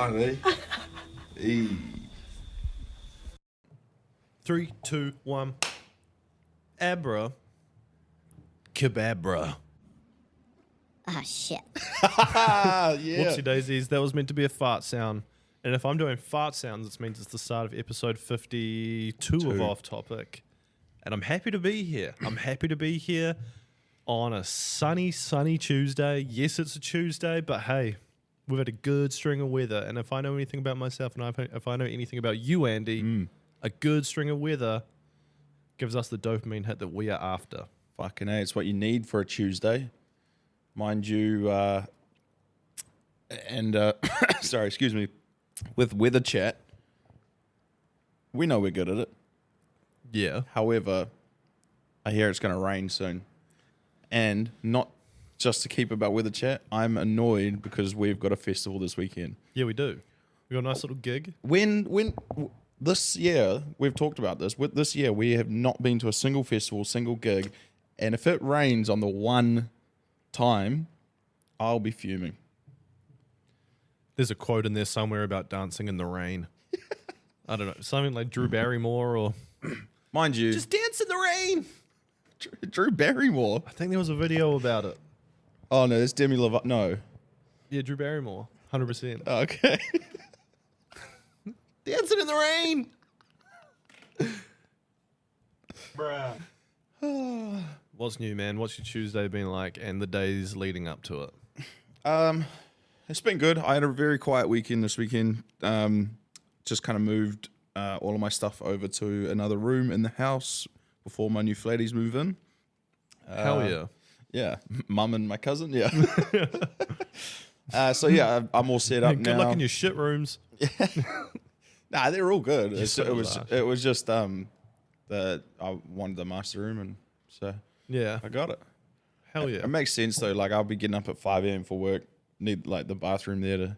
Finally. 3, 2, 1. Abra. Kebabra. Ah, shit. Yeah. Whoopsie daisies. That was meant to be a fart sound. And if I'm doing fart sounds, it means it's the start of episode 52 of Off Topic. And I'm happy to be here. I'm happy to be here on a sunny Tuesday. Yes, it's a Tuesday, but hey, we've had a good string of weather. And if I know anything about myself and if I know anything about you, Andy, a good string of weather gives us the dopamine hit that we are after. Fucking A, it's what you need for a Tuesday. Mind you, sorry, excuse me, with weather chat, we know we're good at it. Yeah. However, I hear it's going to rain soon. And not just to keep about weather chat, I'm annoyed because we've got a festival this weekend. Yeah, we do. We got a nice little gig. When this year, we've talked about this, with this year we have not been to a single festival, single gig, and if it rains on the one time, I'll be fuming. There's a quote in there somewhere about dancing in the rain. I don't know, something like Drew Barrymore or... Mind you... Just dance in the rain! Drew Barrymore? I think there was a video about it. Oh, no, that's Demi Lovato. No. Yeah, Drew Barrymore. 100%. Oh, okay. Dancing in the rain! Bruh. What's new, man? What's your Tuesday been like and the days leading up to it? It's been good. I had a very quiet weekend this weekend. Just kind of moved all of my stuff over to another room in the house before my new flatties move in. Hell yeah. Yeah, mum and my cousin, yeah. So yeah, I'm all set up now. Good luck in your shit rooms. Nah, they're all good. Yes, It was just that I wanted the master room, and so Yeah. I got it. Hell yeah. It makes sense though. Like I'll be getting up at 5 a.m. for work. Need like the bathroom there to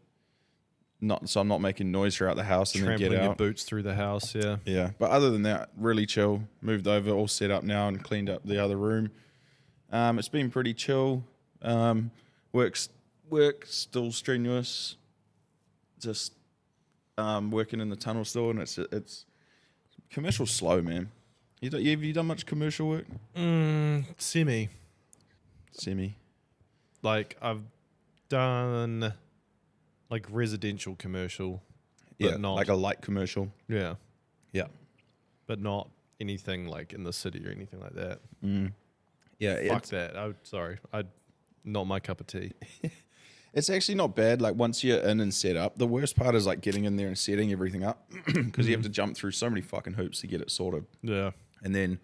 so I'm not making noise throughout the house and then Trampling get your out. boots through the house, yeah. Yeah, but other than that, really chill. Moved over, all set up now, and cleaned up the other room. It's been pretty chill. Work still strenuous. Just working in the tunnel still, and it's commercial slow, man. Have you done much commercial work? Semi. Like, I've done, like, residential commercial, but Yeah, not... like a light commercial. Yeah. Yeah. But not anything, like, in the city or anything like that. Yeah, Fuck that. Not my cup of tea. it's actually not bad. Like once you're in and set up, the worst part is like getting in there and setting everything up because you have to jump through so many fucking hoops to get it sorted. Yeah. And then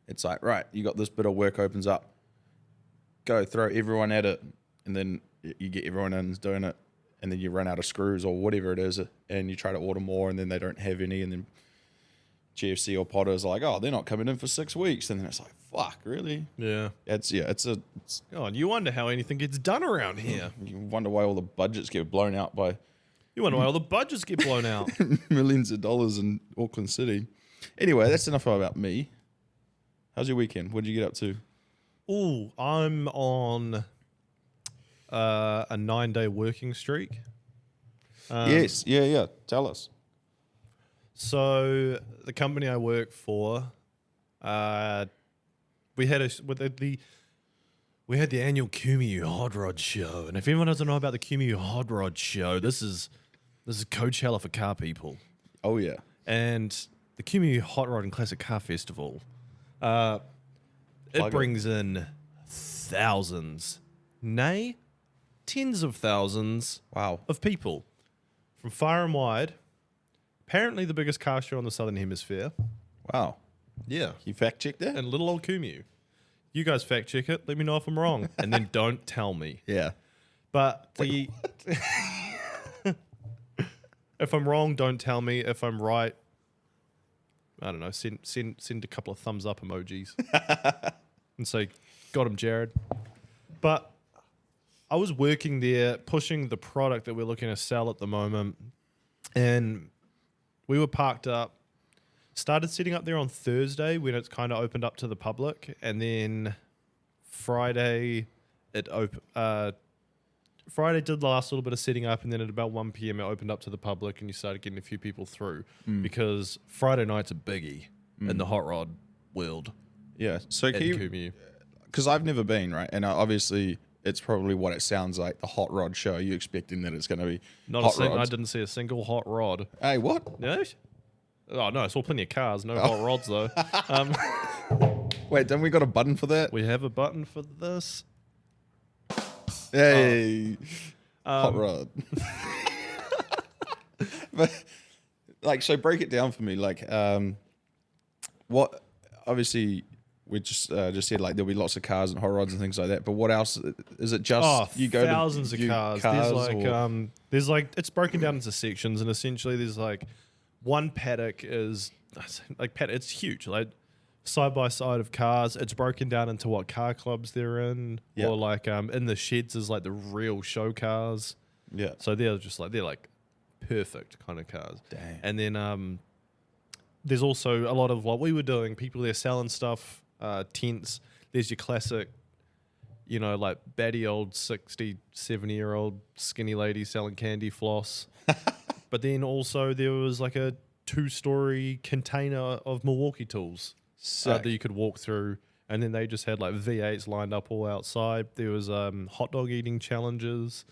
it's like, right, you got this bit of work opens up. Go throw everyone at it, and then you get everyone in doing it, and then you run out of screws or whatever it is, and you try to order more, and then they don't have any, and then GFC or Potter's like, oh, they're not coming in for 6 weeks, and then it's like, fuck, really? Yeah. It's Oh, and you wonder how anything gets done around here. you wonder why all the budgets get blown out by You wonder why all the budgets get blown out. millions of dollars in Auckland City. Anyway, that's enough about me. How's your weekend? What did you get up to? Ooh, I'm on a 9-day working streak. Yes, yeah. Tell us. So the company I work for, we had the annual Kumu Hot Rod Show, and if anyone doesn't know about the Kumu Hot Rod Show, this is Coachella for car people, Oh yeah. and the Kumu Hot Rod and Classic Car Festival, it brings in thousands, nay, tens of thousands Wow. of people from far and wide. Apparently the biggest car show on the Southern Hemisphere. Wow. Yeah. You fact checked that? And little old Kumu. You guys fact check it. Let me know if I'm wrong. And then don't tell me. Yeah. But if I'm wrong, don't tell me. If I'm right, I don't know, send a couple of thumbs up emojis. And say, got him, Jared. But I was working there, pushing the product that we're looking to sell at the moment. And we were parked up, started setting up there on Thursday when it's kind of opened up to the public. And then Friday, Friday did the last little bit of setting up, and then at about 1 p.m. it opened up to the public, and you started getting a few people through because Friday night's a biggie in the hot rod world. Yeah. So At can you? Kumu. Because I've never been, right, and obviously it's probably what it sounds like. The hot rod show. Are you expecting that it's going to be hot I rods? didn't see a single hot rod. Hey, what? No. Oh no, I saw plenty of cars, no hot rods though. Wait, don't we got a button for that? We have a button for this. Hey, hot rod. But like, so break it down for me. Like, what? Obviously, we just said like there'll be lots of cars and hot rods and things like that. But what else? Is it just you go thousands to of view cars. There's like it's broken down into sections, and essentially there's like one paddock is like it's huge, like side by side of cars. It's broken down into what car clubs they're in, Yeah. or like in the sheds is like the real show cars. Yeah. So they're like perfect kind of cars. Dang. And then there's also a lot of what we were doing. People there selling stuff, tents. There's your classic, like batty old 60, 70-year-old skinny lady selling candy floss. But then also there was like a 2-story container of Milwaukee tools that you could walk through. And then they just had like V8s lined up all outside. There was hot dog eating challenges.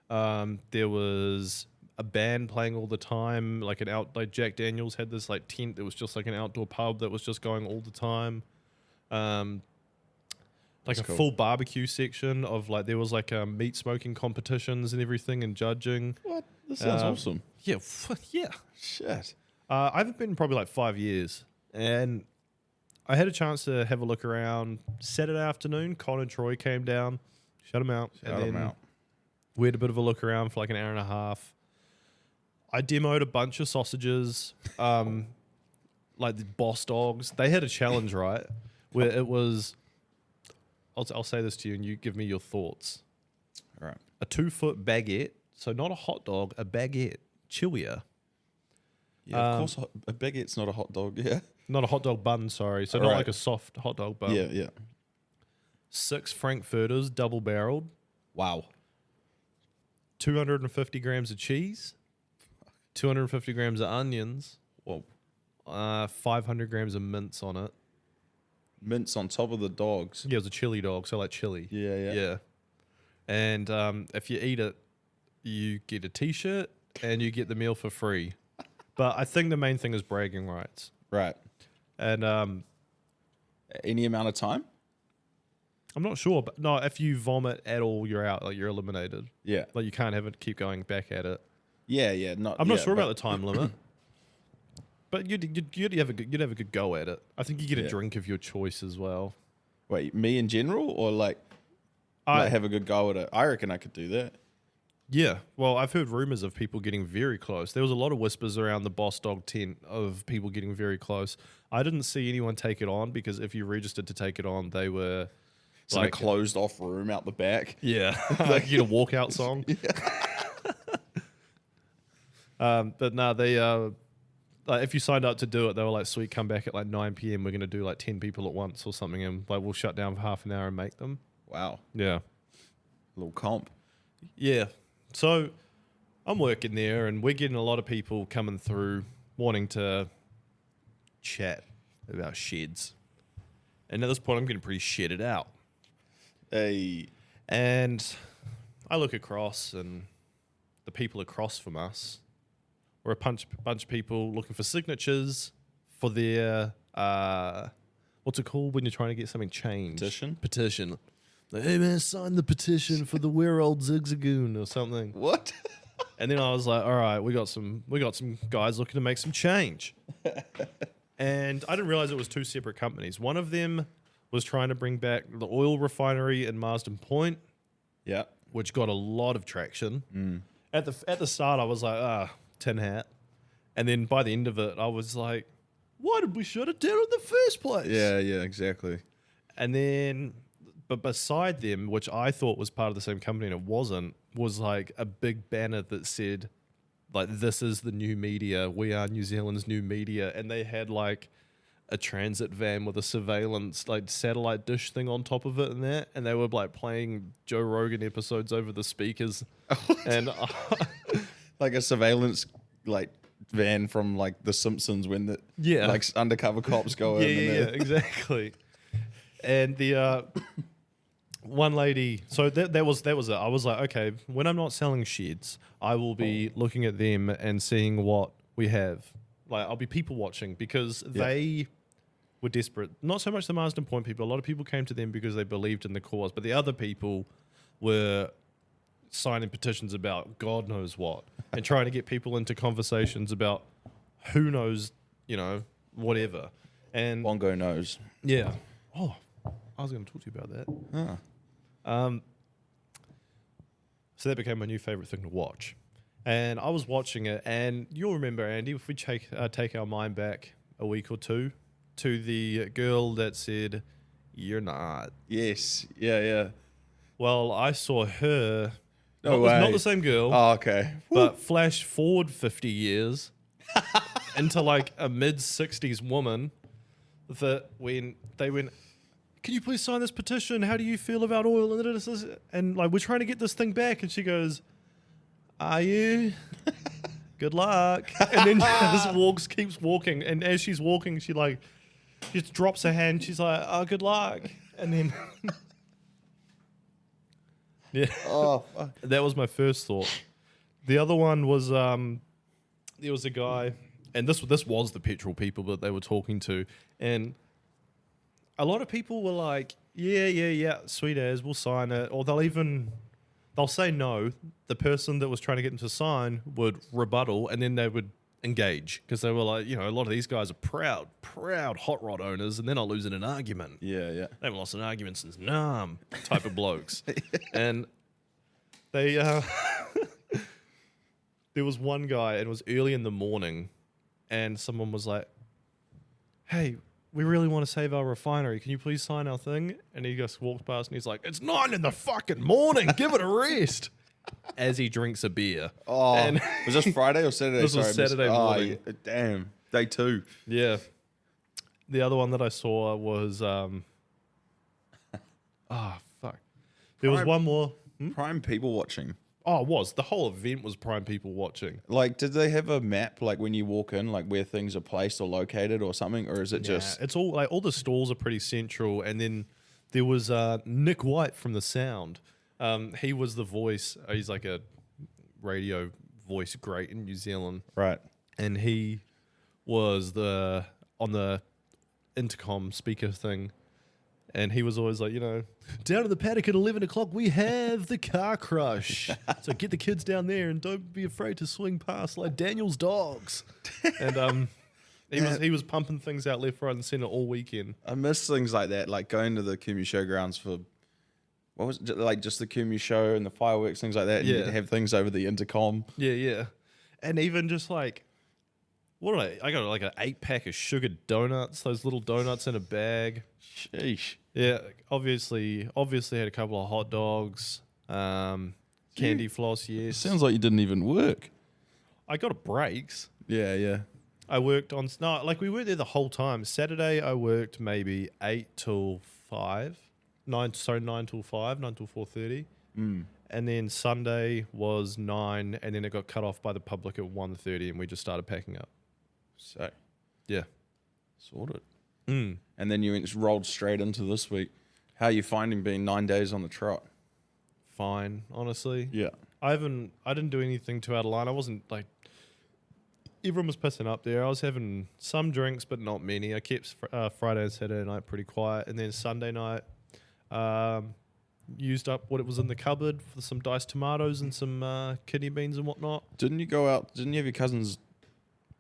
There was a band playing all the time, like Jack Daniels had this like tent that was just like an outdoor pub that was just going all the time. Like That's a full barbecue section of like there was like meat smoking competitions and everything and judging. What? This sounds awesome. Yeah, yeah. Shit. I haven't been in probably like 5 years, and I had a chance to have a look around Saturday afternoon. Con and Troy came down, shut them out, we had a bit of a look around for like an hour and a half. I demoed a bunch of sausages, like the boss dogs. They had a challenge, right, where it was. I'll say this to you, and you give me your thoughts. All right. A 2-foot baguette, so not a hot dog, a baguette, chewier. Yeah, of course. A baguette's not a hot dog. Yeah. Not a hot dog bun, sorry. So not Right. like a soft hot dog bun. Yeah. Yeah. 6 Frankfurters, double barreled. Wow. 250 grams of cheese. 250 grams of onions. Whoa. 500 grams of mince on it. Mince on top of the dogs. Yeah, it was a chili dog, so like chili. Yeah. Yeah. Yeah. And if you eat it, you get a T-shirt and you get the meal for free. But I think the main thing is bragging rights. Right. And Any amount of time? I'm not sure, but no, if you vomit at all, you're out. Like you're eliminated. Yeah. Like you can't have it keep going back at it. Yeah. Yeah. I'm not sure about the time limit. But you'd have a good go at it. I think you get a Yeah. drink of your choice as well. Wait, me in general, or like have a good go at it? I reckon I could do that. Yeah. Well, I've heard rumors of people getting very close. There was a lot of whispers around the Boss Dog tent of people getting very close. I didn't see anyone take it on because if you registered to take it on, they were It's in a closed off room out the back. yeah, like you get a walkout song. But no, they like if you signed up to do it, they were like, "Sweet, come back at like 9 p.m. We're gonna do like 10 people at once or something, and like we'll shut down for half an hour and make them." Wow. Yeah. A little comp. Yeah. So I'm working there and we're getting a lot of people coming through wanting to chat about sheds. And at this point, I'm getting pretty shedded out. Hey. And I look across and the people across from us were a bunch of people looking for signatures for their, what's it called when you're trying to get something changed? Petition. Like, hey man, sign the petition for the We're Old Zigzagoon or something. What? And then I was like, all right, we got some guys looking to make some change. And I didn't realize it was 2 separate companies. One of them was trying to bring back the oil refinery in Marsden Point, Yeah. which got a lot of traction. At the start, I was like, tin hat. And then by the end of it, I was like, why did we shut it down in the first place? Yeah, exactly. And then, but beside them, which I thought was part of the same company and it wasn't, was like a big banner that said, like, this is the new media. We are New Zealand's new media. And they had like a transit van with a surveillance like satellite dish thing on top of it and they were like playing Joe Rogan episodes over the speakers. And Like a surveillance like van from like The Simpsons when the like undercover cops go in. Yeah, exactly. And the one lady, so that was it. I was like, okay, when I'm not selling sheds, I will be looking at them and seeing what we have. Like, I'll be people watching because they were desperate. Not so much the Marsden Point people. A lot of people came to them because they believed in the cause, but the other people were signing petitions about God knows what and trying to get people into conversations about who knows, whatever. And Bongo knows. yeah. Oh, I was going to talk to you about that. Ah. So that became my new favorite thing to watch. And I was watching it, and you'll remember, Andy, if we take our mind back a week or two to the girl that said, "You're not." Yes. Yeah. Well, I saw her. No Not way. the same girl. Oh, okay. But flash forward 50 years into like a mid-60s woman that when they went, "Can you please sign this petition? How do you feel about oil?" And like, we're trying to get this thing back. And she goes, "Are you? Good luck." And then she just keeps walking. And as she's walking, she like just drops her hand. She's like, "Oh, good luck." And then, yeah. Oh, fuck. That was my first thought. The other one was there was a guy, and this was the petrol people that they were talking to, and a lot of people were like, yeah, sweet as, we'll sign it, or they'll say no. The person that was trying to get them to sign would rebuttal, and then they would engage because they were like, a lot of these guys are proud hot rod owners, and they're not losing an argument. Yeah. They haven't lost an argument since Nam type of blokes. And they, there was one guy, and it was early in the morning, and someone was like, "Hey, we really want to save our refinery. Can you please sign our thing?" And he just walked past, and he's like, "It's 9 in the fucking morning. Give it a rest." As he drinks a beer. Oh, And was this Friday or Saturday? This was Saturday morning. Oh, damn. Day 2. yeah. The other one that I saw was, fuck. There was one more. Prime people watching. Oh, it was. The whole event was prime people watching. Like, did they have a map, like when you walk in, like where things are placed or located or something? Or is it just... It's all like all the stalls are pretty central, and then there was Nick White from The Sound. He was the voice. He's like a radio voice great in New Zealand, Right. and he was on the intercom speaker thing, and he was always like, down in the paddock at 11 o'clock, we have the car crush. So get the kids down there and don't be afraid to swing past like Daniel's dogs. And he was pumping things out left, right, and center all weekend. I miss things like that, like going to the Kumu Showgrounds for... What was it? Like just the Kumu show and the fireworks, things like that. And Yeah. you'd have things over the intercom. Yeah. And even just like, what did I got like an 8-pack of sugared donuts, those little donuts in a bag. Sheesh. Yeah, obviously had a couple of hot dogs, candy floss, yes. Sounds like you didn't even work. I got breaks. Yeah. I worked on, we weren't there the whole time. Saturday I worked maybe 8 till 5. 9 till 5, 9 till 4:30. And then Sunday was 9, and then it got cut off by the public at 1:30, and we just started packing up. So, Yeah. sorted. And then you rolled straight into this week. How are you finding being 9 days on the trot? Fine, honestly. Yeah. I didn't do anything too out of line. I wasn't like, everyone was pissing up there. I was having some drinks, but not many. I kept Friday and Saturday night pretty quiet, and then Sunday night, used up what it was in the cupboard for some diced tomatoes and some kidney beans and whatnot. Didn't you go out? Didn't you have your cousin's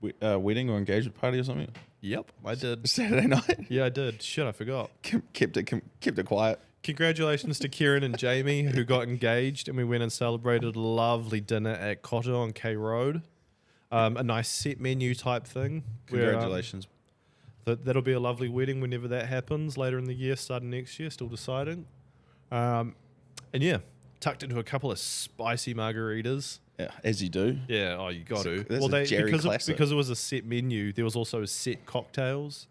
wedding or engagement party or something? Yep, I did. Saturday night? Yeah, I did. Shit, I forgot. Kept it quiet. Congratulations to Kieran and Jamie who got engaged, and we went and celebrated a lovely dinner at Cotter on K Road. A nice set menu type thing. Congratulations. That'll be a lovely wedding whenever that happens later in the year, starting next year, still deciding. And yeah, tucked into a couple of spicy margaritas. Yeah, as you do. Yeah, you got to. That's a Jerry classic. Because it was a set menu, there was also set cocktails.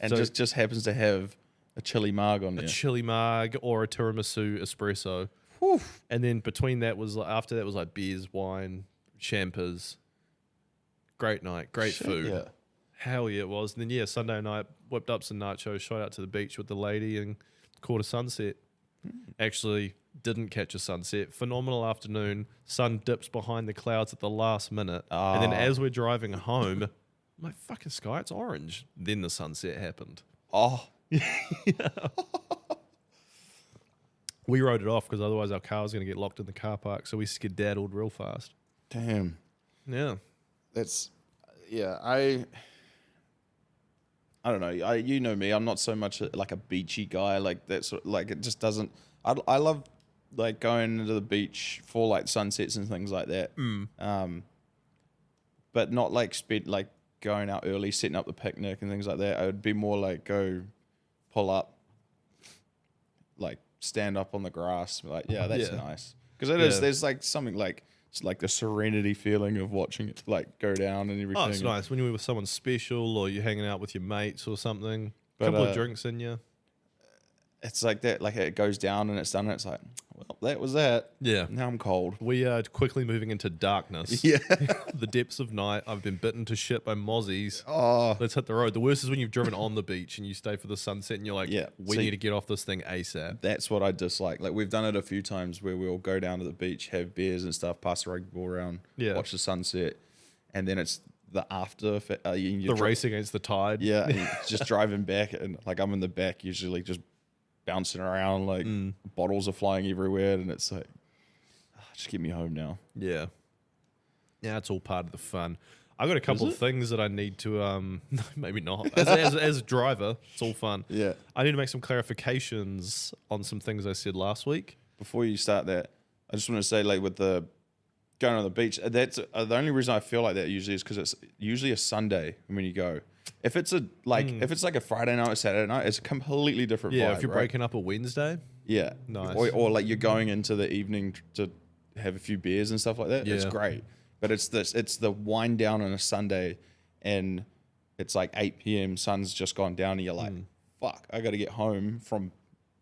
And So- just happens to have a chili marg on A there. chili marg or a tiramisu espresso. Whew. And then between that after that was like beers, wine, champers. Great night, great Shit, food. Yeah. Hell yeah, it was. And then Sunday night, whipped up some nachos, shot out to the beach with the lady and caught a sunset. Actually, didn't catch a sunset. Phenomenal afternoon. Sun dips behind the clouds at the last minute. And then as we're driving home, I'm like, fucking sky, it's orange. Then the sunset happened. Oh, We rode it off because otherwise our car was going to get locked in the car park. So we skedaddled real fast. damn. Yeah. That's, yeah, I don't know. You know me. I'm not so much like a beachy guy. Like that's like it just doesn't. I love like going into the beach for like sunsets and things like that. But not like like going out early, setting up the picnic and things like that. I would be more like go pull up, like stand up on the grass. Like that's Yeah. nice because it is. Yeah. There's like something like. It's like the serenity feeling of watching it like go down and everything. Oh, it's nice when you're with someone special or you're hanging out with your mates or something. A But, couple of drinks in you. It's like that, like it goes down and it's done. And it's like, well, that was that. Yeah. Now I'm cold. We are quickly moving into darkness. Yeah. The depths of night. I've been bitten to shit by mozzies. Oh, Let's hit the road. The worst is when you've driven on the beach and you stay for the sunset and you're like, Yeah. we See- need to get off this thing ASAP. that's what I dislike. Like we've done it a few times where we'll go down to the beach, have beers and stuff, pass the rugby ball around, Yeah. watch the sunset, and then it's the after. The race against the tide. Yeah, and you're just driving back, and like I'm in the back, usually just bouncing around, like bottles are flying everywhere, and it's like, just get me home now. Yeah. Yeah, it's all part of the fun. I got a couple of things that I need to, maybe not. As a driver, it's all fun. Yeah. I need to make some clarifications on some things I said last week. Before you start that, I just want to say, like with the going on the beach, that's the only reason I feel like that usually is because it's usually a Sunday when you go. If it's if it's like a Friday night or Saturday night, it's a completely different Yeah, vibe, if you're right? breaking up a Wednesday. Yeah. Nice. Or like you're going into the evening to have a few beers and stuff like that. It's Yeah. great. But it's the wind down on a Sunday and it's like 8 p.m. sun's just gone down and you're like, fuck, I got to get home from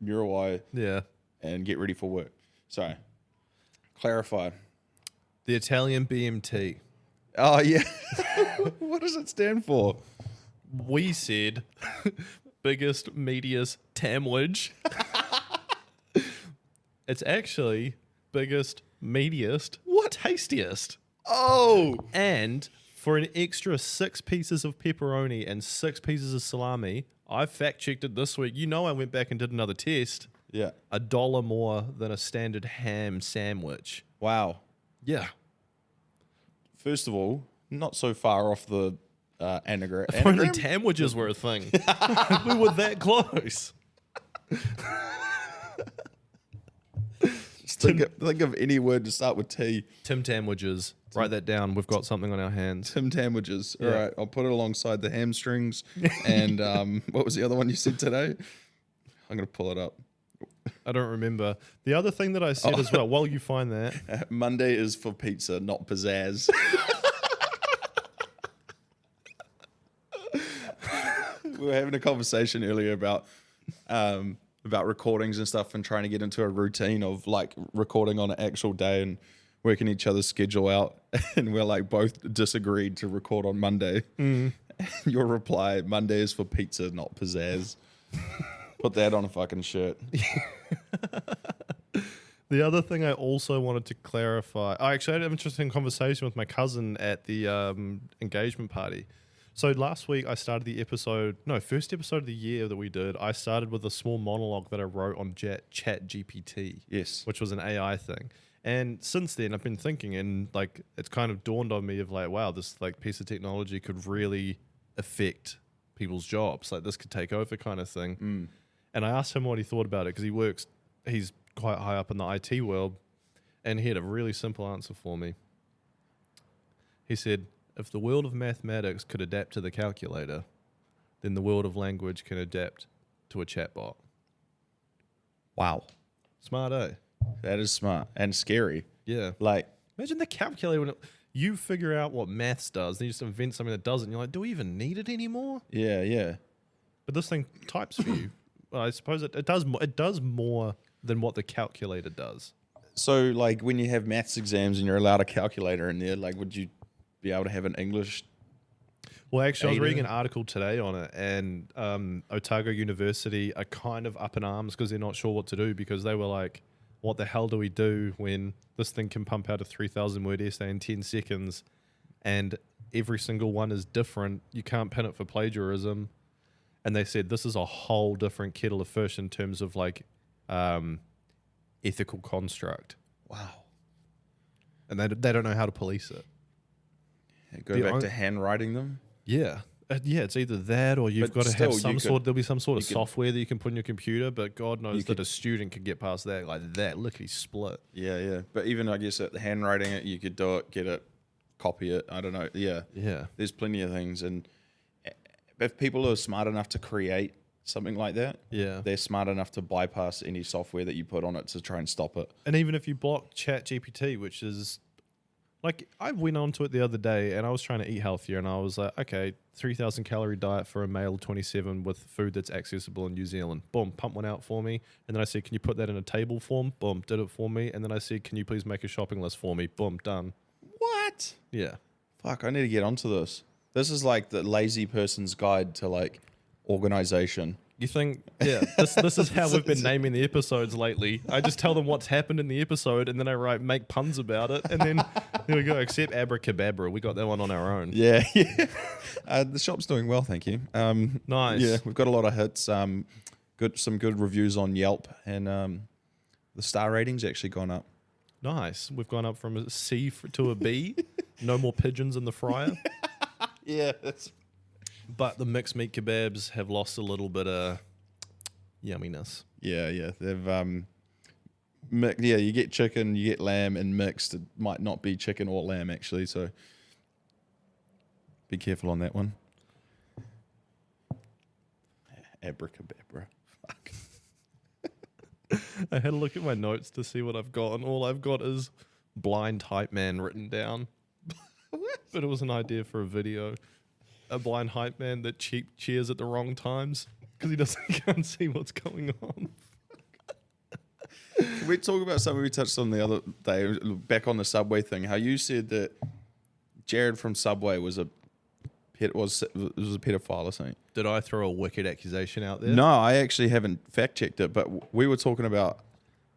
Muriwai Yeah. and get ready for work. So, clarify. The Italian BMT. Oh, yeah. What does it stand for? We said biggest, meatiest, tamwich. It's actually biggest, meatiest, tastiest. Oh, And for an extra 6 pieces of pepperoni and 6 pieces of salami, I fact checked it this week. You know, I went back and did another test. yeah. $1 more than a standard ham sandwich. Wow. Yeah. First of all, not so far off the anagram. If only tamwiches were a thing. We were that close. Think of any word to start with T. Tim Tamwiches. Write that down. We've got something on our hands. Tim Tamwiches. Yeah. All right, I'll put it alongside the hamstrings. And what was the other one you said today? I'm going to pull it up. I don't remember. The other thing that I said as well, while you find that, Monday is for pizza, not pizzazz. We were having a conversation earlier about recordings and stuff and trying to get into a routine of like recording on an actual day and working each other's schedule out. And we're like both disagreed to record on Monday. Your reply, Monday is for pizza, not pizzazz. Put that on a fucking shirt. the other thing I also wanted to clarify, I actually had an interesting conversation with my cousin at the engagement party. So last week I started the first episode of the year that we did, I started with a small monologue that I wrote on Chat GPT. Yes. Which was an AI thing. And since then I've been thinking and like it's kind of dawned on me of like, wow, this like piece of technology could really affect people's jobs. Like this could take over kind of thing. And I asked him what he thought about it because he's quite high up in the IT world, and he had a really simple answer for me. He said, if the world of mathematics could adapt to the calculator, then the world of language can adapt to a chatbot. Wow. Smart, eh? That is smart and scary. Yeah. Like, Imagine the calculator when you figure out what maths does, then you just invent something that doesn't. You're like, do we even need it anymore? Yeah, yeah. But this thing types for you. Well, I suppose it does. It does more than what the calculator does. So, like, when you have maths exams and you're allowed a calculator in there, like, would you be able to have an English? Well, actually, I was Ada? reading an article today on it, and Otago University are kind of up in arms because they're not sure what to do, because they were like, what the hell do we do when this thing can pump out a 3,000 word essay in 10 seconds and every single one is different? You can't pin it for plagiarism. And they said this is a whole different kettle of fish in terms of like ethical construct. Wow. And they don't know how to police it. Go The back on- to handwriting them. Yeah. Yeah, it's either that or you've But got to have still, some you sort. could- There'll be some sort of you could- software that you can put in your computer, but God knows that could- a student could get past that like that, literally split. Yeah, yeah. But even, I guess, at the handwriting it, you could do it, get it, copy it. I don't know. Yeah. Yeah. There's plenty of things. And if people are smart enough to create something like that, Yeah. they're smart enough to bypass any software that you put on it to try and stop it. And even if you block ChatGPT, which is like, I went onto it the other day and I was trying to eat healthier, and I was like, okay, 3,000 calorie diet for a male 27 with food that's accessible in New Zealand. Boom, pump one out for me. And then I said, can you put that in a table form? Boom, did it for me. And then I said, can you please make a shopping list for me? Boom, done. What? Yeah. Fuck, I need to get onto this. This is like the lazy person's guide to like organization. You think, yeah, this is how we've been naming the episodes lately. I just tell them what's happened in the episode, and then I make puns about it, and then there we go. Except abracadabra, we got that one on our own. Yeah, yeah. The shop's doing well, thank you. Nice. Yeah, we've got a lot of hits. Some good reviews on Yelp, and the star rating's actually gone up. Nice. We've gone up from a C to a B. No more pigeons in the fryer. Yeah, that's But the mixed meat kebabs have lost a little bit of yumminess. yeah. They've yeah, you get chicken, you get lamb, and mixed. It might not be chicken or lamb actually, so be careful on that one. Abracadabra. Fuck. I had a look at my notes to see what I've got, and all I've got is blind hype man written down. But it was an idea for a video. A blind hype man that cheers at the wrong times because he can't see what's going on. Can we talk about something we touched on the other day, back on the Subway thing? How you said that Jared from Subway was a pedophile or something. Did I throw a wicked accusation out there? No, I actually haven't fact checked it, but we were talking about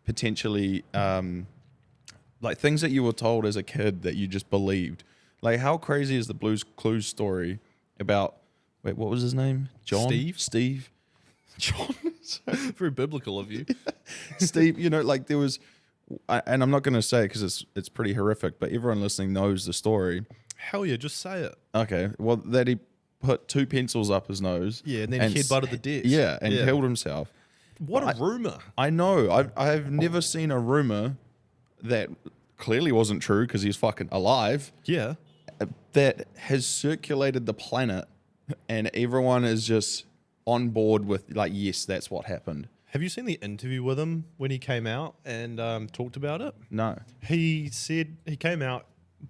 potentially like things that you were told as a kid that you just believed. Like, how crazy is the Blue's Clues story about? Wait, what was his name? John. Steve. John. Very biblical of you. Steve. You know, like there was, and I'm not going to say it because it's pretty horrific, but everyone listening knows the story. Hell yeah, just say it. Okay, well, that he put 2 pencils up his nose. Yeah, and then headbutted the desk. Yeah, and killed himself. What a rumor. I know. I've never seen a rumor that clearly wasn't true because he's fucking alive. Yeah. That has circulated the planet, and everyone is just on board with like, yes, that's what happened. Have you seen the interview with him when he came out and talked about it? No. He said he came out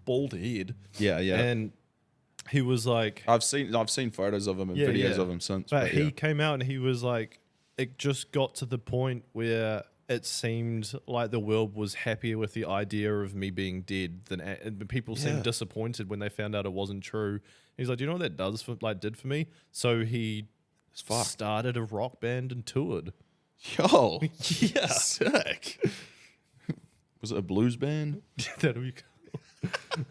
bald head. Yeah, yeah. And he was like, I've seen photos of him and videos of him since. But he yeah. came out and he was like, it just got to the point where it seemed like the world was happier with the idea of me being dead than and people seemed disappointed when they found out it wasn't true. He's like, do you know what that did for me? So he started a rock band and toured. Yo, Yeah. sick. Was it a blues band? That'll be cool.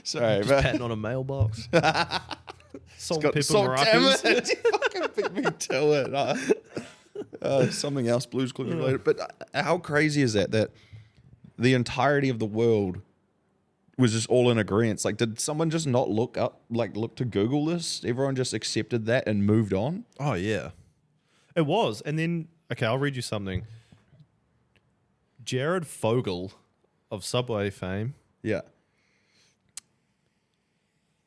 Sorry, Just but patting on a mailbox. Salt, got pepper, salt, damn maracas. it. You fucking beat me to it. Something else, Blues Clues related. But how crazy is that the entirety of the world was just all in agreement? Like, did someone just not look to Google this? Everyone just accepted that and moved on? Oh, yeah. It was. And then, okay, I'll read you something. Jared Fogle of Subway fame Yeah.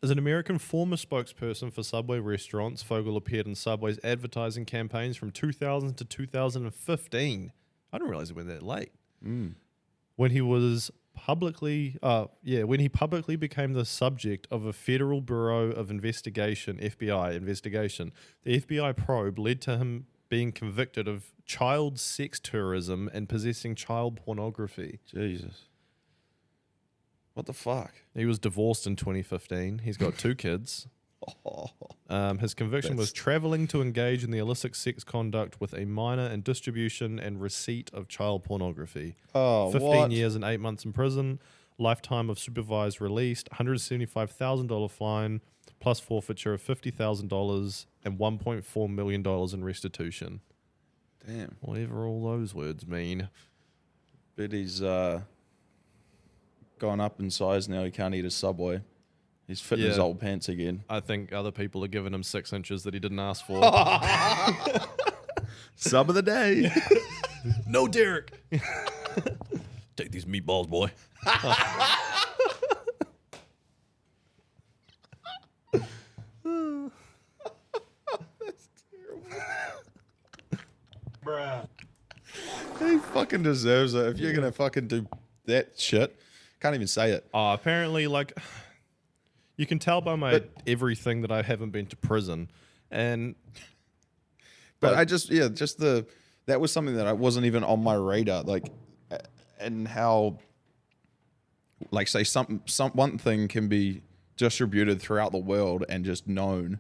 as an American former spokesperson for Subway restaurants. Fogle appeared in Subway's advertising campaigns from 2000 to 2015. I didn't realize it went that late. When he was when he publicly became the subject of a Federal Bureau of Investigation (FBI) investigation. The FBI probe led to him being convicted of child sex tourism and possessing child pornography. Jesus. What the fuck? He was divorced in 2015. He's got 2 kids. His conviction was traveling to engage in the illicit sex conduct with a minor and distribution and receipt of child pornography. 15 years and 8 months in prison, lifetime of supervised release, $175,000 fine, plus forfeiture of $50,000 and $1.4 million in restitution. Damn. Whatever all those words mean. But he's gone up in size now. He can't eat a Subway. He's fitting his old pants again. I think other people are giving him 6 inches that he didn't ask for. Sub of the day. No, Derek. Take these meatballs, boy. That's terrible. Bruh. He fucking deserves it. If you're going to fucking do that shit, can't even say it. Apparently, like... You can tell by my everything that I haven't been to prison, but I that was something that I wasn't even on my radar, like, and how, like, say one thing can be distributed throughout the world and just known,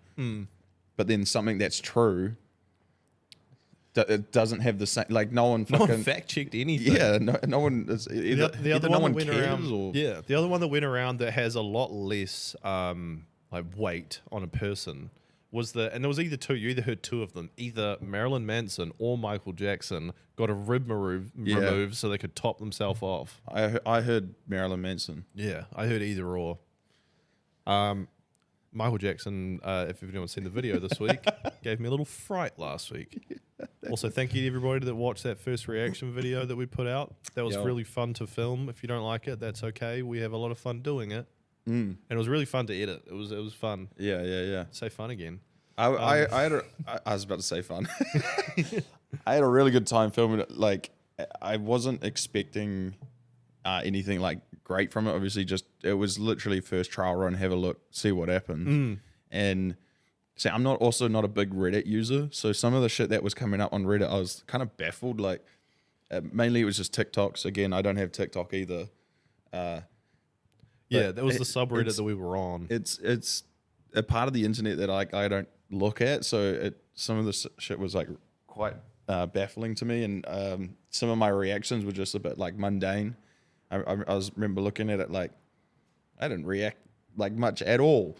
but then something that's true, it doesn't have the same, like, no one fact checked anything. Yeah, no one is either the other no one one that went cares around, or the other one that went around that has a lot less like weight on a person was and there was either 2. You either heard 2 of them. Either Marilyn Manson or Michael Jackson got a rib removed so they could top themselves off. I heard Marilyn Manson. Yeah, I heard either or. Michael Jackson, if anyone's seen the video this week, gave me a little fright last week. Also, thank you to everybody that watched that first reaction video that we put out. That was really fun to film. If you don't like it, that's okay. We have a lot of fun doing it. And it was really fun to edit. It was fun. Yeah. Say fun again. I was about to say fun. I had a really good time filming it. Like, I wasn't expecting anything like great from it. Obviously, it was literally first trial run, have a look, see what happens. And so I'm not a big Reddit user, so some of the shit that was coming up on Reddit, I was kind of baffled. Like, mainly it was just TikToks. Again, I don't have TikTok either. That was the subreddit that we were on. It's a part of the internet that I don't look at, so some of the shit was like quite baffling to me, and some of my reactions were just a bit like mundane. I remember looking at it like I didn't react like much at all,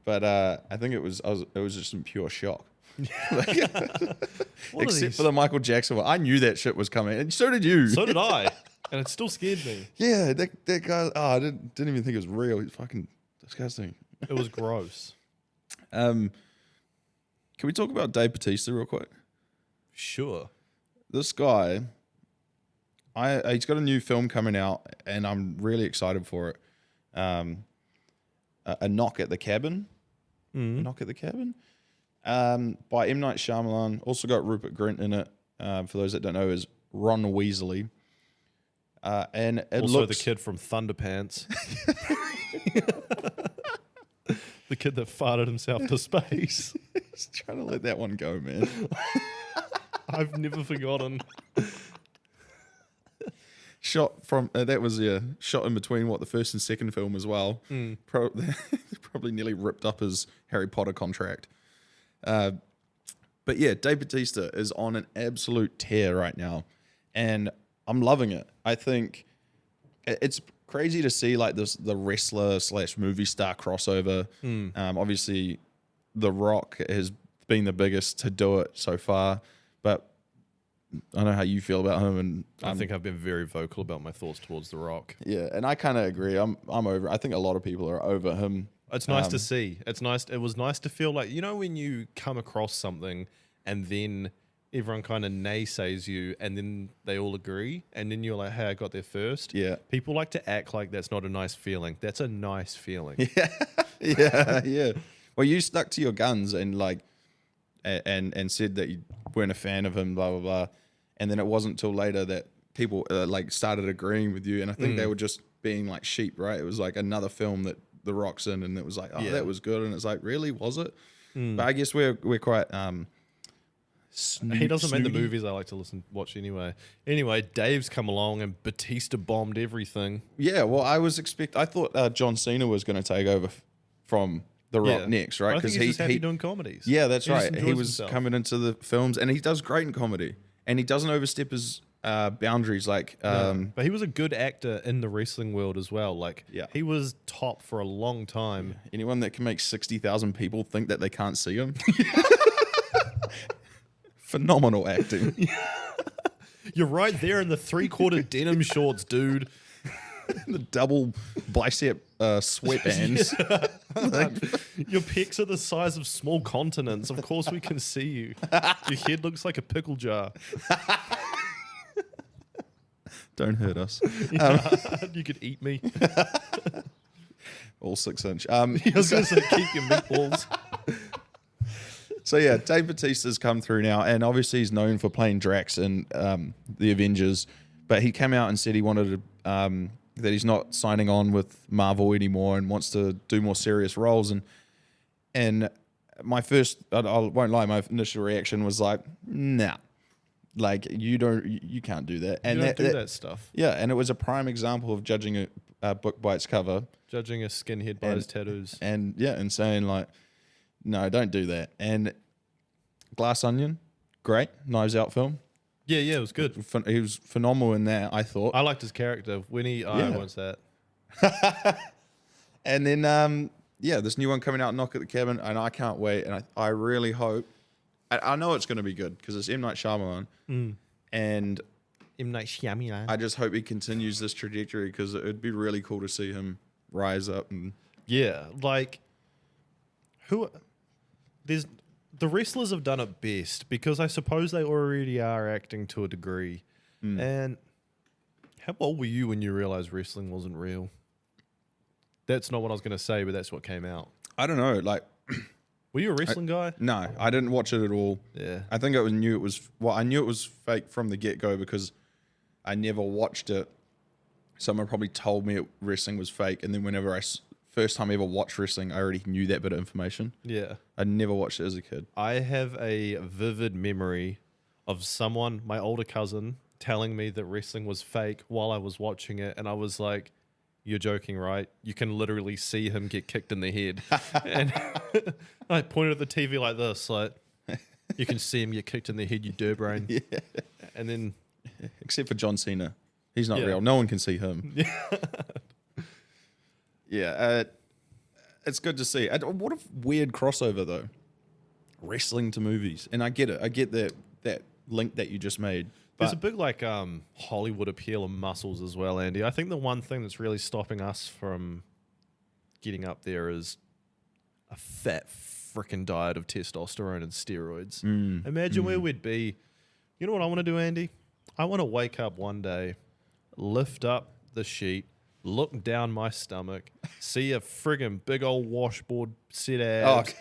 but I think it was just in pure shock. Except for the Michael Jackson one. I knew that shit was coming, and so did you. So did I, and it still scared me. Yeah, that guy. I didn't even think it was real. He's fucking disgusting. It was gross. Can we talk about Dave Bautista real quick? Sure. This guy, he's got a new film coming out, and I'm really excited for it. A Knock at the Cabin. A Knock at the Cabin. By M. Night Shyamalan. Also got Rupert Grint in it. For those that don't know, is Ron Weasley. And it also looks... the kid from Thunderpants. The kid that farted himself to space. He's trying to let that one go, man. I've never forgotten. Shot from that was shot in between the first and second film as well. Probably nearly ripped up his Harry Potter contract. But yeah, Dave Bautista is on an absolute tear right now, and I'm loving it. I think it's crazy to see like the wrestler / movie star crossover. Obviously, The Rock has been the biggest to do it so far, but I don't know how you feel about him, and I think I've been very vocal about my thoughts towards The Rock. Yeah, and I kind of agree. I'm over. I think a lot of people are over him. It's nice to see. It's nice. It was nice to feel like, you know, when you come across something and then everyone kind of naysays you, and then they all agree, and then you're like, "Hey, I got there first." Yeah. People like to act like that's not a nice feeling. That's a nice feeling. Yeah. Well, you stuck to your guns and and said that you weren't a fan of him, blah blah blah, and then it wasn't till later that people started agreeing with you, and I think they were just being like sheep, right? It was like another film that The Rock's in, and it was like, oh, Yeah. that was good, and it's like, really, was it? But I guess we're quite He doesn't make the snooty. movies I like to watch anyway. Anyway, Dave's come along and Batista bombed everything. Yeah, well, I thought John Cena was going to take over from The Rock next, right? I think he's just happy doing comedies. Yeah, that's He just right. He enjoys was himself. coming into the films, and he does great in comedy, and he doesn't overstep his boundaries. Like, But he was a good actor in the wrestling world as well. Like, Yeah. he was top for a long time. anyone that can make 60,000 people think that they can't see him. Phenomenal acting. You're right there in the 3/4 denim shorts, dude. The double bicep sweatbands. Your pecs are the size of small continents. Of course we can see you. Your head looks like a pickle jar. Don't hurt us. You could eat me. All 6-inch. I was going to say, keep your meatballs. So yeah, Dave Bautista's come through now, and obviously he's known for playing Drax in the Avengers. But he came out and said he wanted to, that he's not signing on with Marvel anymore and wants to do more serious roles. And my first, I won't lie, my initial reaction was like, nah, like you can't do that. And You don't do that stuff. Yeah, and it was a prime example of judging a book by its cover, Judging a skinhead by his tattoos. and saying like, no, don't do that. And Glass Onion, great, Knives Out film. Yeah, it was good. He was phenomenal in that, I thought. I liked his character. I Yeah. won't say that. And then, this new one coming out, Knock at the Cabin, and I can't wait. And I really hope, I know it's going to be good because it's M. Night Shyamalan. And M. Night Shyamalan. I just hope he continues this trajectory because it would be really cool to see him rise up. And Yeah, like the wrestlers have done it best because I suppose they already are acting to a degree. And how old were you when you realized wrestling wasn't real? That's not what I was going to say, but that's what came out. I don't know, like, Were you a wrestling guy? no, I didn't watch it at all. Yeah. I think I knew it was, I knew it was fake from the get-go because I never watched it. Someone probably told me wrestling was fake, and then whenever first time I ever watched wrestling, I already knew that bit of information. Yeah. I never watched it as a kid. I have a vivid memory of someone, my older cousin, telling me that wrestling was fake while I was watching it, and I was like, you're joking, right? You can literally see him get kicked in the head. And I pointed at the TV like this, like, you can see him get kicked in the head, you dirtbrain. Yeah. And then... Except for John Cena. He's not Yeah. real. No one can see him. Yeah. It's good to see. What a weird crossover, though. Wrestling to movies. And I get it. I get that link that you just made. There's But a big like Hollywood appeal of muscles as well, Andy. I think the one thing that's really stopping us from getting up there is a fat freaking diet of testosterone and steroids. Imagine where we'd be. You know what I want to do, Andy? I want to wake up one day, lift up the sheet, look down my stomach, see a friggin' big old washboard set abs,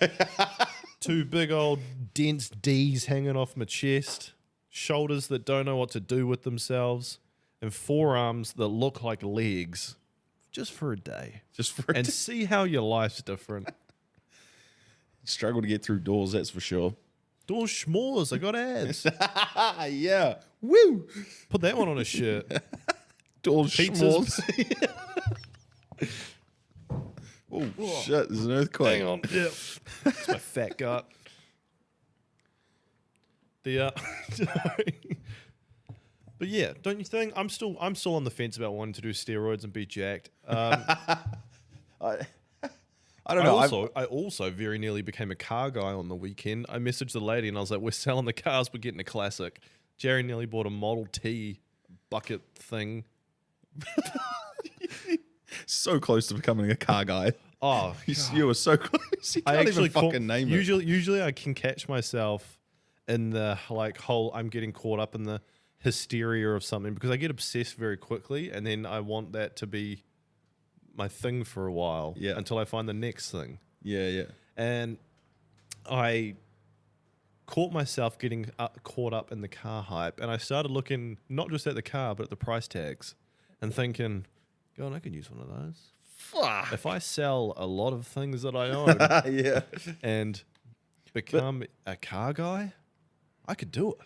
two big old dense D's hanging off my chest, shoulders that don't know what to do with themselves, and forearms that look like legs, just for a day. just for And see how your life's different. struggle to get through doors, that's for sure. Doors schmores, I got abs. Yeah. Woo! Put that one on a shirt. Doors Pizzas. schmaltz. Oh, shit. There's an earthquake. Hang on. Yeah. It's my fat gut. The But yeah, don't you think I'm still on the fence about wanting to do steroids and be jacked. I don't know. I also very nearly became a car guy on the weekend. I messaged the lady and I was like, "We're selling the cars, we're getting a classic." Jerry nearly bought a Model T bucket thing. So close to becoming a car guy. Oh, You were so close. You can't even fucking name it. Usually I can catch myself in the whole I'm getting caught up in the hysteria of something because I get obsessed very quickly and then I want that to be my thing for a while until I find the next thing. Yeah. And I caught myself getting caught up in the car hype and I started looking not just at the car but at the price tags and thinking, God, I could use one of those. Fuck. If I sell a lot of things that I own Yeah. and become a car guy, I could do it.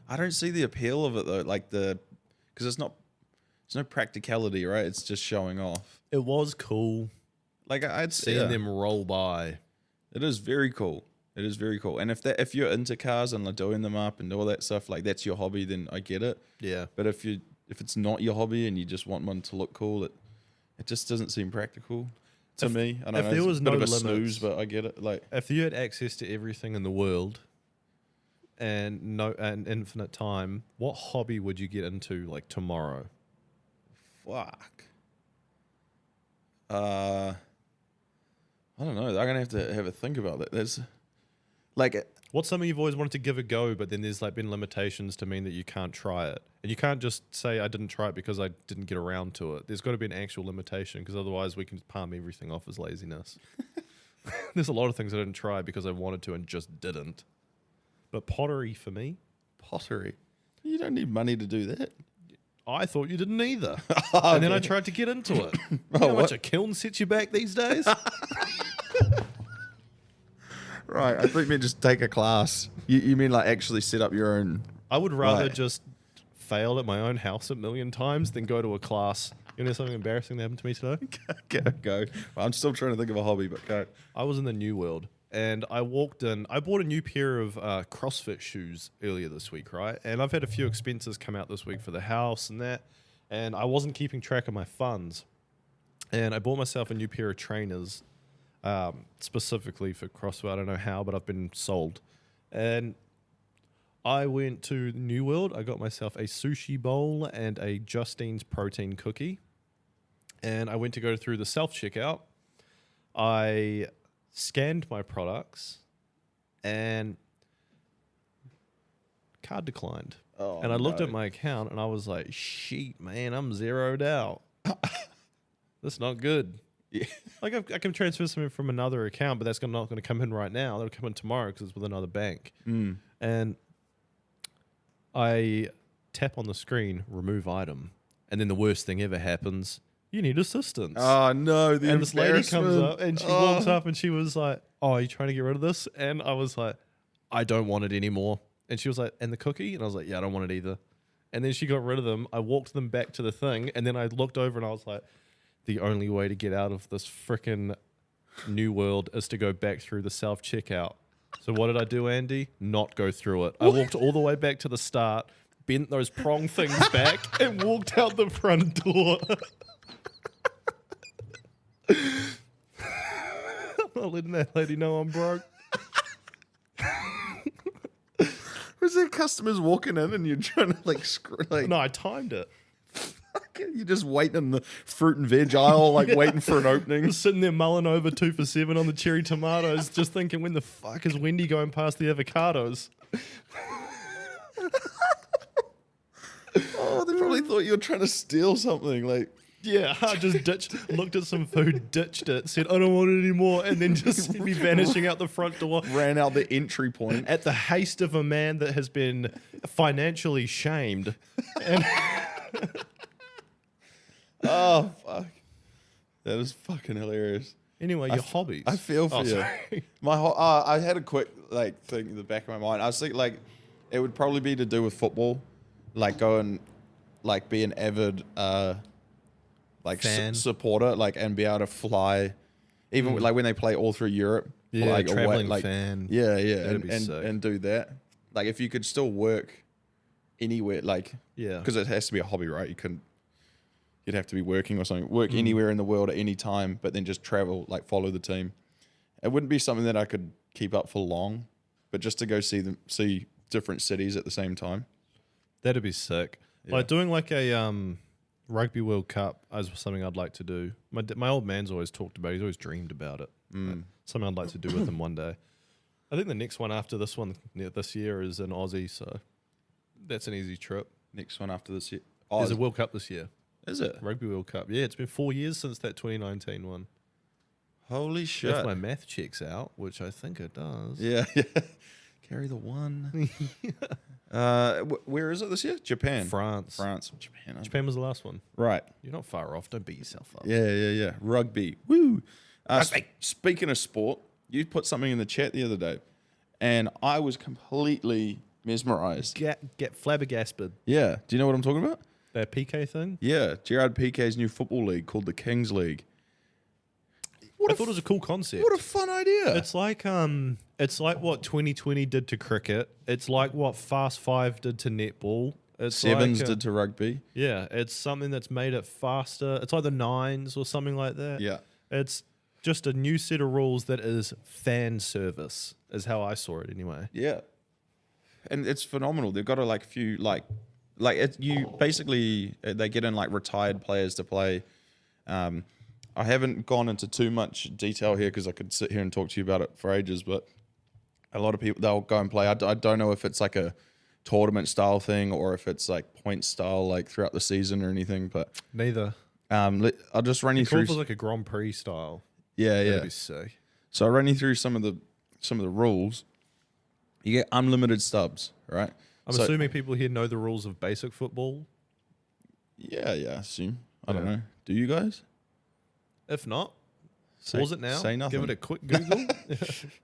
I don't see the appeal of it though. Because it's not. There's no practicality, right? It's just showing off. It was cool Like I'd say seeing them roll by. It is very cool. It is very cool. And if you're into cars and like doing them up and all that stuff, like that's your hobby, then I get it. Yeah. But if it's not your hobby and you just want one to look cool, it just doesn't seem practical to me. I don't if know. there It's was a bit no of a limits, snooze, but I get it. Like if you had access to everything in the world and infinite time, what hobby would you get into like tomorrow? fuck. I don't know. I'm gonna have to have a think about that. There's like What's something you've always wanted to give a go, but then there's like been limitations to mean that you can't try it, and you can't just say I didn't try it because I didn't get around to it. There's got to be an actual limitation, because otherwise we can palm everything off as laziness. There's a lot of things I didn't try because I wanted to and just didn't. But pottery for me, pottery. You don't need money to do that. I thought you didn't either, and then I tried to get into it. You know how much a kiln sets you back these days? Right, I think you meant just take a class. You mean like actually set up your own? I would rather Right. just fail at my own house a million times than go to a class. You know something embarrassing that happened to me today? Go. I'm still trying to think of a hobby, but go. I was in the New World and I walked in. I bought a new pair of CrossFit shoes earlier this week, right? And I've had a few expenses come out this week for the house and that. And I wasn't keeping track of my funds. And I bought myself a new pair of trainers specifically for CrossFit. I don't know how, but I've been sold. And I went to New World. I got myself a sushi bowl and a Justine's protein cookie. And I went to go through the self-checkout. I scanned my products and card declined. Oh, and I looked no. at my account and I was like, shit, man, I'm zeroed out. That's not good. Yeah. Like I can transfer something from another account, but that's not going to come in right now. That'll come in tomorrow because it's with another bank. And I tap on the screen, remove item, and then the worst thing ever happens. You need assistance. Oh no! And this lady comes up and she walks up and she was like, "Oh, are you trying to get rid of this?" And I was like, "I don't want it anymore." And she was like, "And the cookie?" And I was like, "Yeah, I don't want it either." And then she got rid of them. I walked them back to the thing, and then I looked over and I was like, "The only way to get out of this frickin' New World is to go back through the self-checkout." So what did I do, Andy? Not go through it. I walked all the way back to the start, bent those prong things back, and walked out the front door. I'm not letting that lady know I'm broke. Was there customers walking in and you're trying to like screw like? No, I timed it. You're just waiting in the fruit and veg aisle, like waiting for an opening. Just sitting there mulling over 2 for $7 on the cherry tomatoes, just thinking, when the fuck is Wendy going past the avocados? Oh, they probably thought you were trying to steal something. Like, Yeah, I just looked at some food, ditched it, said, I don't want it anymore, and then just be vanishing out the front door. ran out the entry point. At the haste of a man that has been financially shamed. And Oh fuck, that is fucking hilarious. anyway, your hobbies. I feel for you. Sorry. I had a quick like thing in the back of my mind. I was thinking like it would probably be to do with football, like go and like be an avid like Fan. supporter, like and be able to fly, even like when they play all through Europe. Yeah, like, away, traveling like, fan. Yeah, That'd be and sick. and do that. Like if you could still work anywhere, like Yeah. because it has to be a hobby, right? You'd have to be working or something. Work anywhere in the world at any time, but then just travel, like follow the team. It wouldn't be something that I could keep up for long, but just to go see different cities at the same time. That'd be sick. Yeah. Like doing like a Rugby World Cup is something I'd like to do. My old man's always talked about it. He's always dreamed about it. Something I'd like to do with him one day. I think the next one after this one this year is in Aussie, so that's an easy trip. Next one after this year. There's a World Cup this year. Is it? Rugby World Cup. Yeah, it's been 4 years since that 2019 one. Holy shit. If my math checks out, which I think it does. Yeah, yeah. Carry the one. Where is it this year? Japan. France. Japan. Japan was the last one. Right. You're not far off. Don't beat yourself up. Yeah. Rugby. Woo. Rugby. Speaking of sport, you put something in the chat the other day, and I was completely mesmerized. Get flabbergasted. Yeah. Do you know what I'm talking about? That PK thing? Yeah. Gerard Piqué's new football league called the Kings League. I thought it was a cool concept. What a fun idea. It's like what 2020 did to cricket. It's like what Fast 5 did to netball. It's Sevens like, did to rugby. Yeah, it's something that's made it faster. It's like the nines or something like that. Yeah. It's just a new set of rules that is fan service, is how I saw it anyway. Yeah. And it's phenomenal. They've got a few you basically they get in retired players to play. I haven't gone into too much detail here because I could sit here and talk to you about it for ages, but a lot of people, they'll go and play. I don't know if it's like a tournament style thing or if it's like point style throughout the season or anything, but Neither. I'll just run you through. It was like a Grand Prix style. Yeah. That'd be sick. So I'll run you through some of the rules. You get unlimited stubs, right? I'm assuming people here know the rules of basic football. Yeah, I assume. I don't know. Do you guys? If not, pause it now. Say nothing. Give it a quick Google.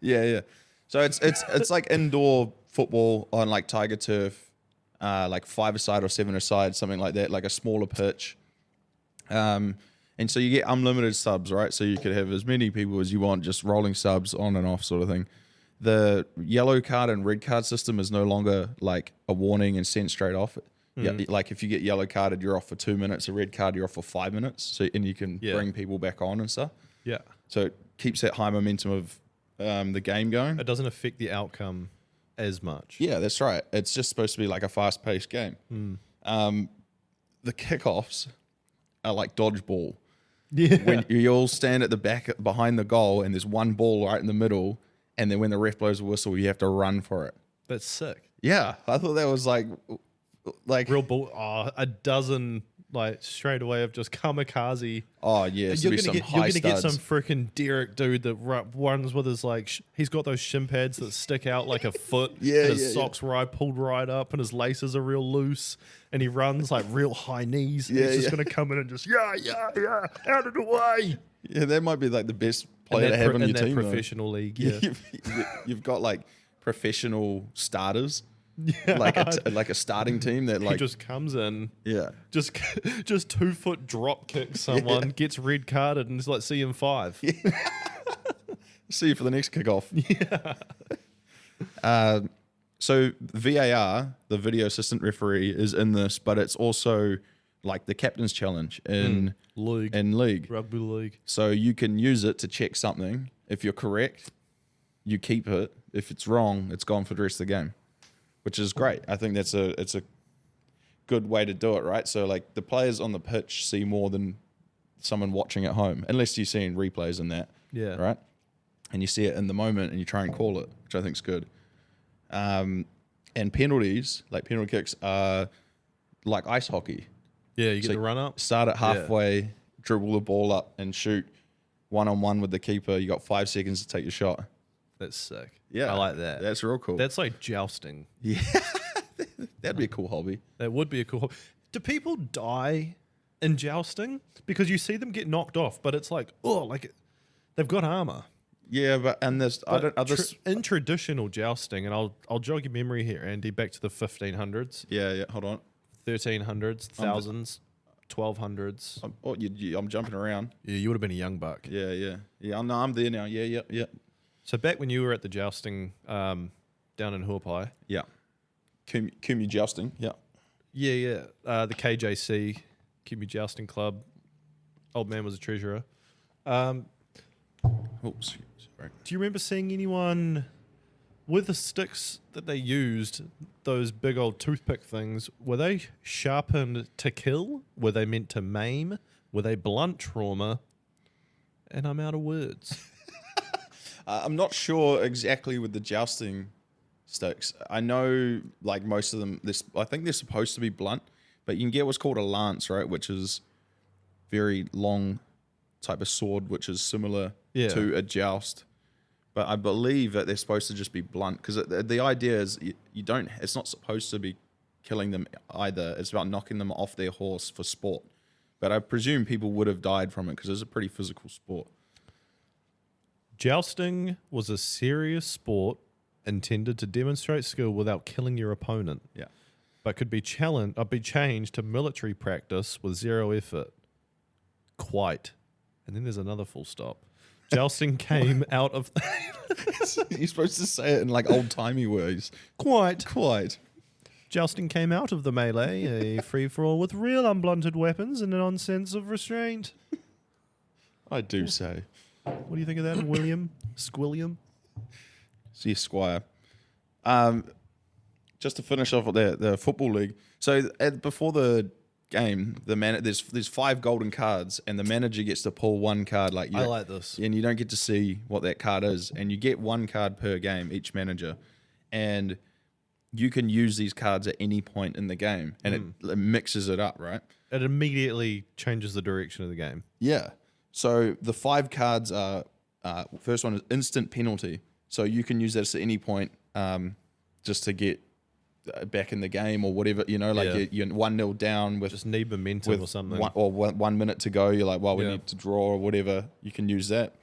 Yeah. So it's like indoor football on tiger turf, like 5-a-side or 7-a-side, something like that, like a smaller pitch. And so you get unlimited subs, right? So you could have as many people as you want, just rolling subs on and off sort of thing. The yellow card and red card system is no longer like a warning and sent straight off. Yeah, like if you get yellow carded, you're off for 2 minutes. A red card, you're off for 5 minutes. So and you can bring people back on and stuff. Yeah. So it keeps that high momentum of the game going. It doesn't affect the outcome as much. Yeah, that's right. It's just supposed to be like a fast-paced game. The kickoffs are like dodgeball. Yeah. When you all stand at the back behind the goal and there's one ball right in the middle, and then when the ref blows a whistle, you have to run for it. That's sick. Yeah, I thought that was like Real ball. Oh, a dozen straight away of just kamikaze. Oh yeah, You're gonna get some freaking Derek dude that runs with his he's got those shin pads that stick out like a foot. Yeah, and his socks pulled right up, and his laces are real loose, and he runs real high knees. Yeah, he's just gonna come in and just out of the way. Yeah, that might be the best player to have on your team. Professional league, yeah. You've got professional starters. Yeah. Like a starting team that he just comes in, just 2 foot drop kicks someone, gets red carded, and it's see you in 5. Yeah. See you for the next kickoff. Yeah. So VAR, the video assistant referee, is in this, but it's also like the captain's challenge in league rugby league. So you can use it to check something. If you're correct, you keep it. If it's wrong, it's gone for the rest of the game. Which is great. I think it's a good way to do it, right? So the players on the pitch see more than someone watching at home, unless you're seeing replays and that, right? And you see it in the moment and you try and call it, which I think is good. And penalties, penalty kicks, are like ice hockey. Yeah, you get the run up, start it halfway, dribble the ball up and shoot 1-on-1 with the keeper. You got 5 seconds to take your shot. That's sick. Yeah, I like that. That's real cool. That's like jousting. Yeah, that'd be a cool hobby. That would be a cool hobby. Do people die in jousting? Because you see them get knocked off, but it's they've got armor. Yeah, but and this in traditional jousting, and I'll jog your memory here, Andy, back to the 1500s. Yeah. Hold on. 1300s, thousands, 1200s. I'm jumping around. Yeah, you would have been a young buck. Yeah. I'm there now. Yeah. So back when you were at the jousting down in Huapai. Yeah. Kumu jousting. Yeah. Yeah. The KJC, Kumu Jousting Club. Old man was a treasurer. Oops. Sorry. Do you remember seeing anyone with the sticks that they used, those big old toothpick things, were they sharpened to kill? Were they meant to maim? Were they blunt trauma? And I'm out of words. I'm not sure exactly with the jousting sticks. I know most of them, I think they're supposed to be blunt, but you can get what's called a lance, right? Which is very long type of sword, which is similar to a joust. but I believe that they're supposed to just be blunt because the idea is you don't. It's not supposed to be killing them either. It's about knocking them off their horse for sport. But I presume people would have died from it because it's a pretty physical sport. Jousting was a serious sport intended to demonstrate skill without killing your opponent. Yeah. But could be changed to military practice with zero effort. Quite. And then there's another full stop. Jousting came out of... You're supposed to say it in like old-timey words. Quite. Jousting came out of the melee, a free-for-all with real unblunted weapons and a nonsense of restraint. I do say. What do you think of that, William? Squilliam? See, Squire. Just to finish off with the football league. So before the game, there's 5 golden cards, and the manager gets to pull one card. I like this, and you don't get to see what that card is, and you get 1 card per game, each manager, and you can use these cards at any point in the game, and it mixes it up, right? It immediately changes the direction of the game. Yeah. So the 5 cards are first one is instant penalty. So you can use this at any point just to get back in the game or whatever, you're 1-0 down with just need momentum or something. 1 minute to go. You're like, well, we need to draw or whatever. You can use that.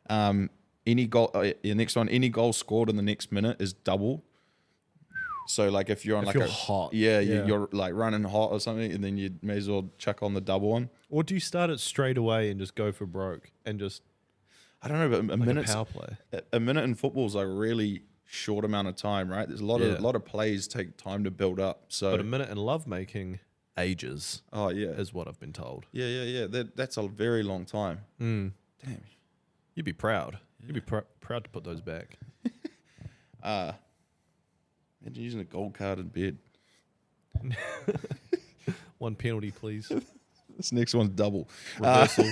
Any goal, next one, any goal scored in the next minute is double. So like if you're on you're hot, you're like running hot or something, and then you may as well chuck on the double one. Or do you start it straight away and just go for broke and just? I don't know, but a power play. A minute in football is like a really short amount of time, right? There's a lot of plays take time to build up. So, but a minute in lovemaking ages. Oh yeah, is what I've been told. Yeah. That's a very long time. Damn, you'd be proud. You'd be proud to put those back. Imagine using a gold card in bed. 1 penalty, please. This next one's double. Reversal.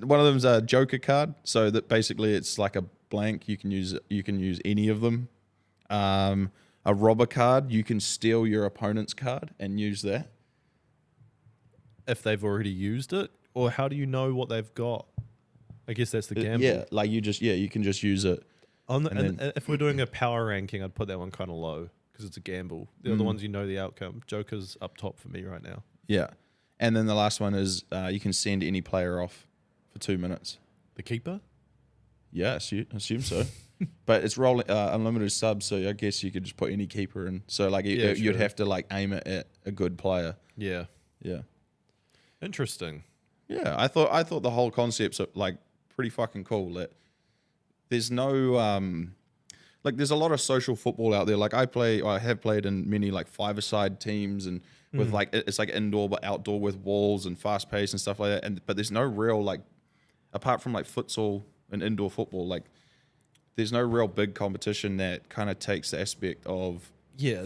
One of them's a Joker card, so that basically it's like a blank. You can use any of them. A robber card, you can steal your opponent's card and use that if they've already used it, or how do you know what they've got? I guess that's the gamble. Yeah, like you can just use it. And if we're doing a power ranking, I'd put that one kind of low because it's a gamble. The other ones, you know the outcome. Joker's up top for me right now. Yeah. And then the last one is you can send any player off for 2 minutes. The keeper? Yeah, I assume so. But it's rolling unlimited subs, so I guess you could just put any keeper in. So like you'd have to like aim it at a good player. Yeah. Yeah. Interesting. Yeah, I thought the whole concept's like pretty fucking cool. That there's no there's a lot of social football out there. Like I have played in many like 5-a-side teams and with like it's like indoor but outdoor with walls and fast pace and stuff like that. But there's no real like apart from like futsal and indoor football, like there's no real big competition that kind of takes the aspect of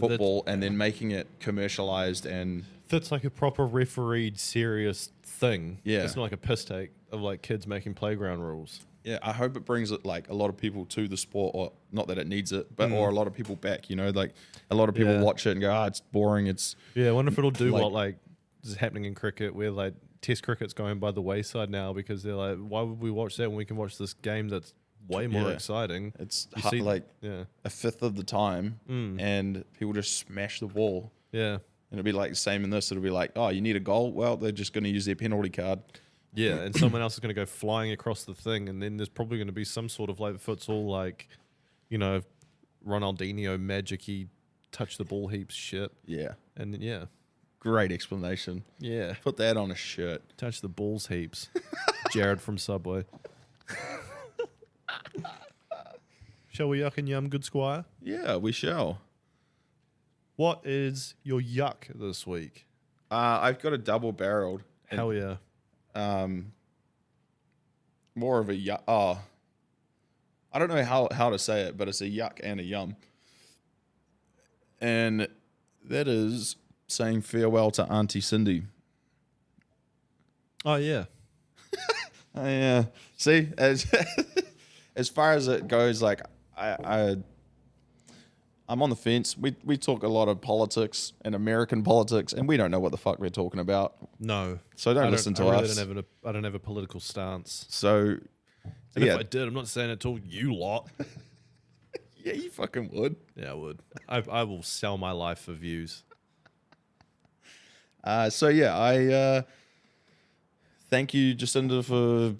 football and then making it commercialized and that's like a proper refereed serious thing. Yeah, it's not like a piss take of like kids making playground rules. Yeah, I hope it brings it like a lot of people to the sport, or not that it needs it, but or a lot of people back. Like a lot of people watch it and go, it's boring. It's I wonder if it'll do what like is happening in cricket, where like Test cricket's going by the wayside now because they're like, why would we watch that when we can watch this game that's way more exciting? It's a fifth of the time, and people just smash the ball. Yeah, and it'll be like the same in this. It'll be like, oh, you need a goal? Well, they're just going to use their penalty card. Yeah, and someone else is going to go flying across the thing, and then there's probably going to be some sort of like futsal, like, Ronaldinho magic-y touch the ball heaps shit. Yeah. And then, great explanation. Yeah. Put that on a shirt. Touch the balls heaps. Jared from Subway. Shall we yuck and yum, good squire? Yeah, we shall. What is your yuck this week? I've got a double-barreled. Hell yeah. More of a yuck. Oh, I don't know how to say it, but it's a yuck and a yum. And that is saying farewell to Auntie Cindy. Oh, yeah. Yeah. See, as far as it goes, like I'm on the fence. We talk a lot of politics and American politics, and we don't know what the fuck we're talking about. No. So don't listen to us. I don't have a political stance. So And Yeah. if I did, I'm not saying it to you lot. Yeah, you fucking would. Yeah, I would. I will sell my life for views. So yeah, I thank you, Jacinda, for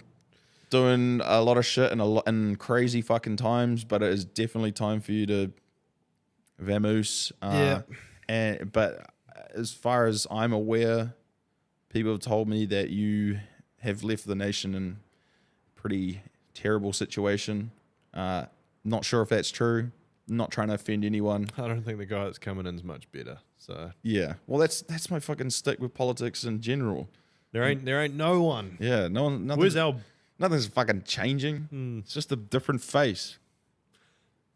doing a lot of shit in crazy fucking times. But it is definitely time for you to vamoose. But as far as I'm aware, people have told me that you have left the nation in a pretty terrible situation. Not sure if that's true. Not trying to offend anyone. I don't think the guy that's coming in is much better. So Yeah. Well, that's my fucking stick with politics in general. there ain't no one. Yeah. No one. Where's Nothing's fucking changing. It's just a different face.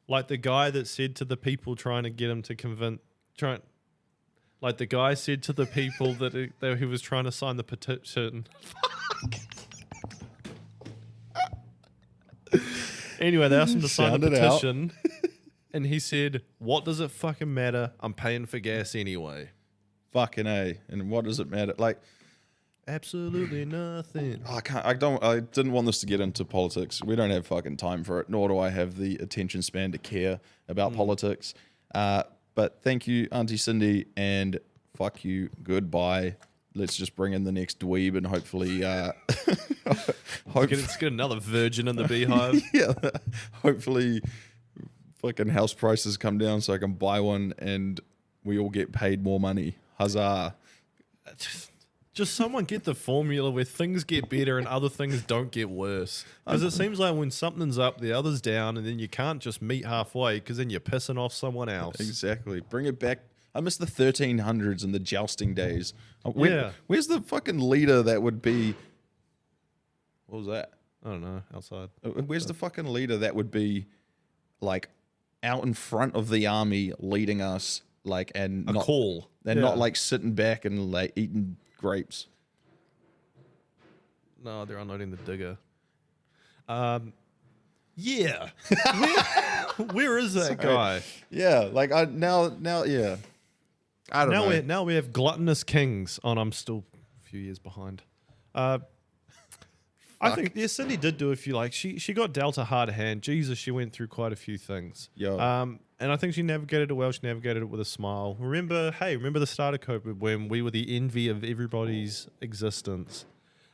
like the guy that said to the people trying to get him to like the guy said to the people that he was trying to sign the petition. Anyway, they asked him to sign the Sound it out. petition, and he said, "What does it fucking matter? I'm paying for gas anyway." Fucking A. And what does it matter? Like, Absolutely nothing. I didn't want this to get into politics. We don't have fucking time for it, nor do I have the attention span to care about politics. But thank you, Auntie Cindy, and fuck you, goodbye. Let's just bring in the next dweeb and hopefully Let's get another virgin in the beehive. yeah, hopefully fucking house prices come down so I can buy one and we all get paid more money. Huzzah. Just someone get the formula where things get better and other things don't get worse. Because it seems like when something's up, the other's down, and then you can't just meet halfway because then you're pissing off someone else. Exactly. Bring it back. I miss the 1300s and the jousting days. Yeah. Where's the fucking leader that would be... What was that? I don't know, outside. Where's the fucking leader that would be like out in front of the army leading us, like, and not Call. and Yeah. not like sitting back and like eating grapes? No, they're unloading the digger. Yeah. Where is that guy? Yeah, like now yeah. I don't know. Now we have gluttonous kings. Oh, and I'm still a few years behind. I think Cindy did do a few. Like she got dealt a hard hand. Jesus, she went through quite a few things. Yeah. And I think she navigated it well. She navigated it with a smile. Remember the start of COVID when we were the envy of everybody's existence,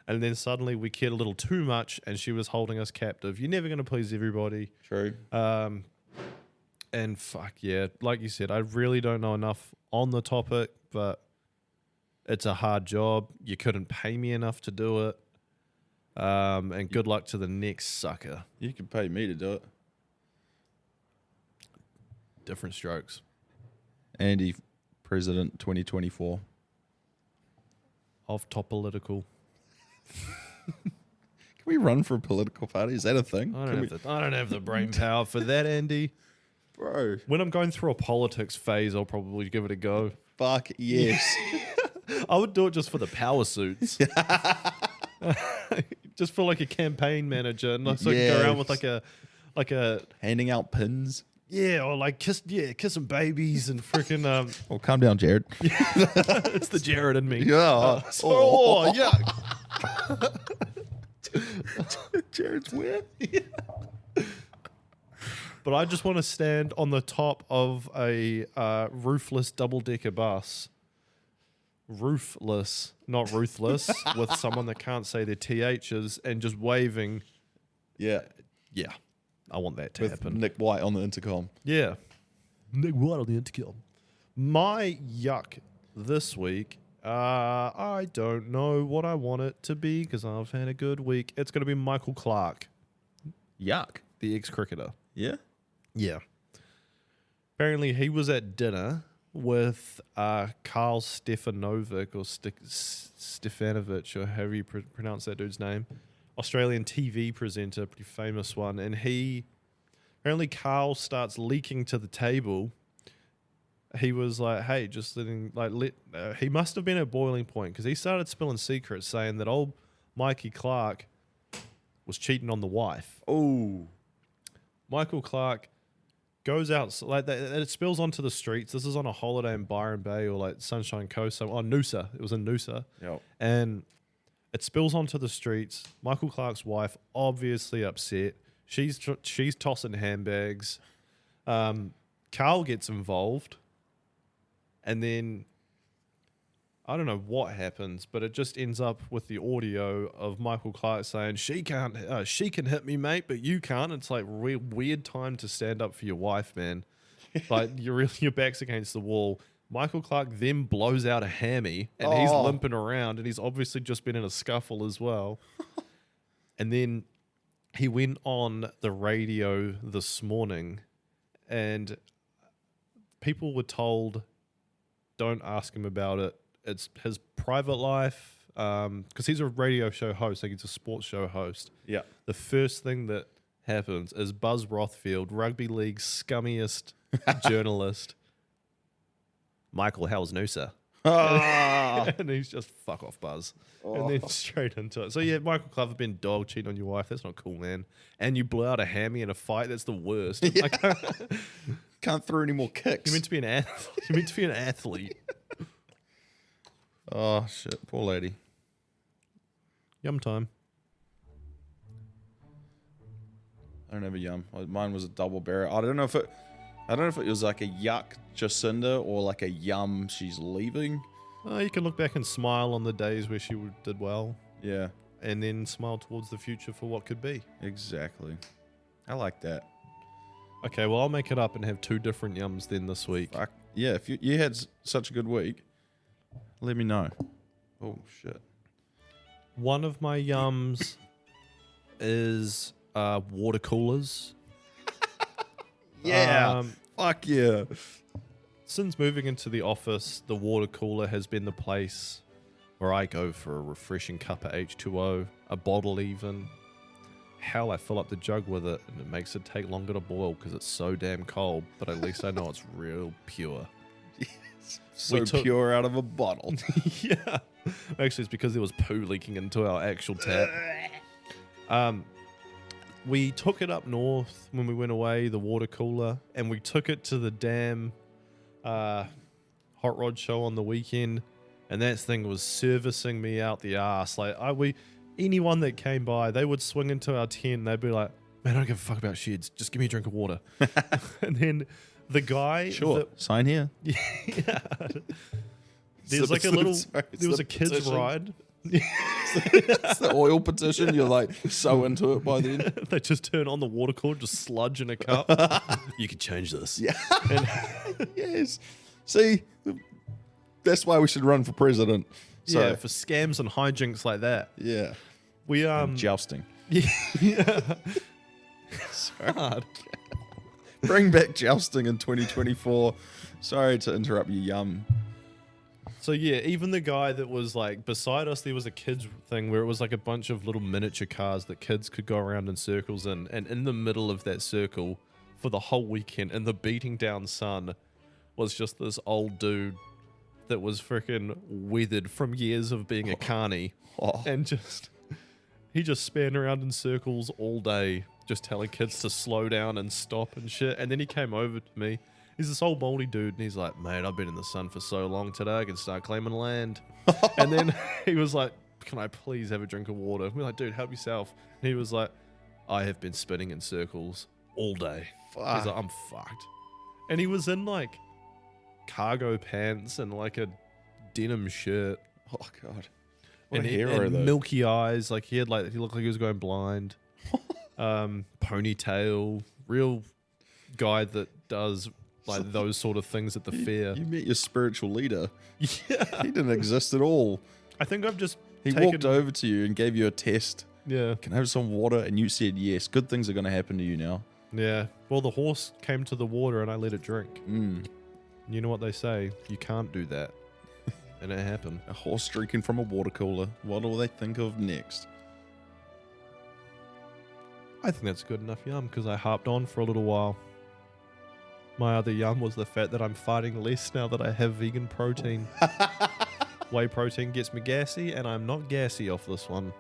and then suddenly we cared a little too much, and she was holding us captive. You're never going to please everybody. True. And fuck yeah, like you said, I really don't know enough on the topic, but it's a hard job. You couldn't pay me enough to do it. And good luck to the next sucker. You could pay me to do it. Different strokes. Andy, President 2024. Off top political. Can we run for a political party? Is that a thing? I don't have the brain power for that, Andy. Bro. When I'm going through a politics phase, I'll probably give it a go. Fuck yes. I would do it just for the power suits. Just for like a campaign manager, and so I can go around with like a Handing out pins. yeah, or like kissing babies and freaking Oh, calm down, Jared. it's the Jared in me. Yeah. Oh, yuck. Jared's weird. But I just want to stand on the top of a roofless double-decker bus. Roofless, not ruthless, with someone that can't say their THs and just waving. Yeah. Yeah, I want that to With happen. Nick White on the intercom. Yeah. Nick White on the intercom. My yuck this week, I don't know what I want it to be because I've had a good week. It's going to be Michael Clark, Yuck. the ex-cricketer. Yeah. Yeah. Apparently, he was at dinner with Karl Stefanovic or Stefanovic, or however you pronounce that dude's name. Australian TV presenter, pretty famous one. And apparently Karl starts leaking to the table. He was like, hey, just letting, he must have been at boiling point because he started spilling secrets saying that old Mikey Clark was cheating on the wife. Oh. Michael Clark goes out, like that, it spills onto the streets. This is on a holiday in Byron Bay or like Sunshine Coast. So on Noosa. It was in Noosa. Yep. And It spills onto the streets. Michael Clark's wife obviously upset. She's tossing handbags. Carl gets involved, and then I don't know what happens, but it just ends up with the audio of Michael Clark saying, she can hit me, mate, but you can't. It's like weird time to stand up for your wife, man. Like your back's against the wall. Michael Clark then blows out a hammy, and he's limping around, and he's obviously just been in a scuffle as well. And then he went on the radio this morning, and people were told, don't ask him about it. It's his private life, because he's a radio show host, like he's a sports show host. Yeah. The first thing that happens is Buzz Rothfield, rugby league's scummiest journalist, Michael Halsnooser. And he's just, fuck off, Buzz. And then straight into it. So yeah, Michael Clark have been dog cheating on your wife. That's not cool, man. And you blew out a hammy in a fight. That's the worst. Yeah. Can't throw any more kicks. You're meant to be an athlete. You're meant to be an athlete. Oh shit, poor lady. Yum time. I don't have a yum. Mine was a double berry. I don't know if it was like a yuck Jacinda or like a yum she's leaving. You can look back and smile on the days where she did well, Yeah, and then smile towards the future for what could be. exactly. I like that. Okay, well, I'll make it up and have 2 different yums then this week. Fuck. Yeah, if you had such a good week, let me know. Oh shit. One of my yums is water coolers. Yeah. Fuck yeah. Since moving into the office, the water cooler has been the place where I go for a refreshing cup of H2O, a bottle even. Hell, I fill up the jug with it, and it makes it take longer to boil because it's so damn cold, but at least I know it's real pure. So pure out of a bottle. Yeah. Actually, it's because there was poo leaking into our actual tap. We took it up north when we went away, the water cooler, and we took it to the damn hot rod show on the weekend, and that thing was servicing me out the ass. Like anyone that came by, they would swing into our tent and they'd be like, man, I don't give a fuck about sheds, just give me a drink of water. And then the guy, Sure, sign here. yeah, there's like a little, there was a kid's petition. ride. It's the oil petition. You're like so into it by then. They just turn on the water cooler, just sludge in a cup. You could change this. Yeah. Yes. See, that's why we should run for president. So, Yeah, for scams and hijinks like that. yeah. We Jousting. yeah. It's hard. Bring back jousting in 2024. Sorry to interrupt you, yum. So yeah, even the guy that was like beside us, there was a kids thing where it was like a bunch of little miniature cars that kids could go around in circles in, and in the middle of that circle for the whole weekend in the beating down sun was just this old dude that was freaking weathered from years of being a carny, and he just span around in circles all day, just telling kids to slow down and stop and shit. And then he came over to me. He's this old moldy dude, and he's like, mate, I've been in the sun for so long today, I can start claiming land. And then he was like, can I please have a drink of water? We're like, dude, help yourself. And he was like, I have been spinning in circles all day. Fuck. He's like, I'm fucked. And he was in like cargo pants and like a denim shirt. Oh god. What And a hero, and though. milky eyes. Like he looked like he was going blind. Ponytail. Real guy that does like those sort of things at the fair. You met your spiritual leader. Yeah. He didn't exist at all. I think I've just He walked over to you and gave you a test. Yeah. Can I have some water? And you said yes. Good things are going to happen to you now. Yeah. Well, the horse came to the water and I let it drink. Mm. You know what they say? You can't do that. And it happened. A horse drinking from a water cooler. What will they think of next? I think that's good enough yum because I harped on for a little while. My other yum was the fact that I'm fighting less now that I have vegan protein. Whey protein gets me gassy, and I'm not gassy off this one.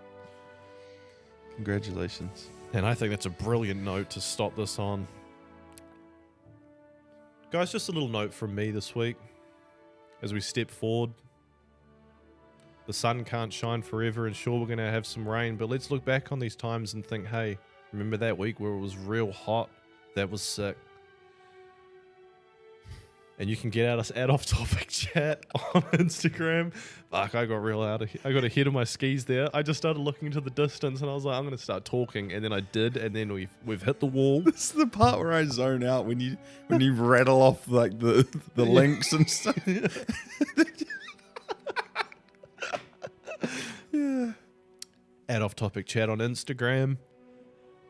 Congratulations. And I think that's a brilliant note to stop this on. Guys, just a little note from me this week as we step forward. The sun can't shine forever, and sure, we're going to have some rain, but let's look back on these times and think, hey, remember that week where it was real hot? That was sick. And you can get us at Off Topic Chat on Instagram. Fuck, I got ahead of my skis there. I just started looking to the distance and I was like, I'm going to start talking. And then I did, and then we've hit the wall. This is the part where I zone out when you rattle off like the links and stuff. Yeah. At Off Topic Chat on Instagram.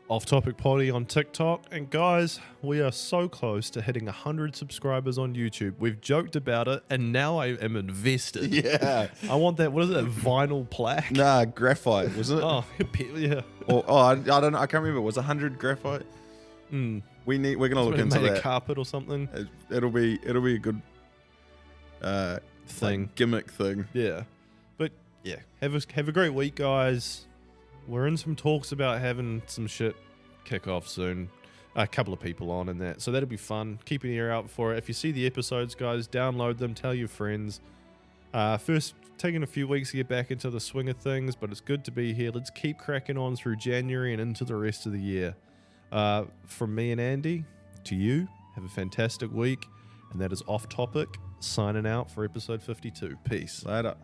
Off Topic Potty on TikTok. And guys, we are so close to hitting 100 subscribers on YouTube. We've joked about it, and now I am invested. Yeah. I want that, what is it, vinyl plaque? Nah, graphite, wasn't it? Oh, yeah. I don't know. I can't remember. Was 100 graphite? Mm. We're gonna look Made into a that. carpet or something. It'll be a good Thing. like gimmick thing. Yeah. But yeah, have a great week, guys. We're in some talks about having some shit kick off soon. A couple of people on in that. So that'll be fun. Keep an ear out for it. If you see the episodes, guys, download them. Tell your friends. First, taking a few weeks to get back into the swing of things, but it's good to be here. Let's keep cracking on through January and into the rest of the year. From me and Andy, to you, have a fantastic week. And that is Off Topic, signing out for episode 52. Peace. Later.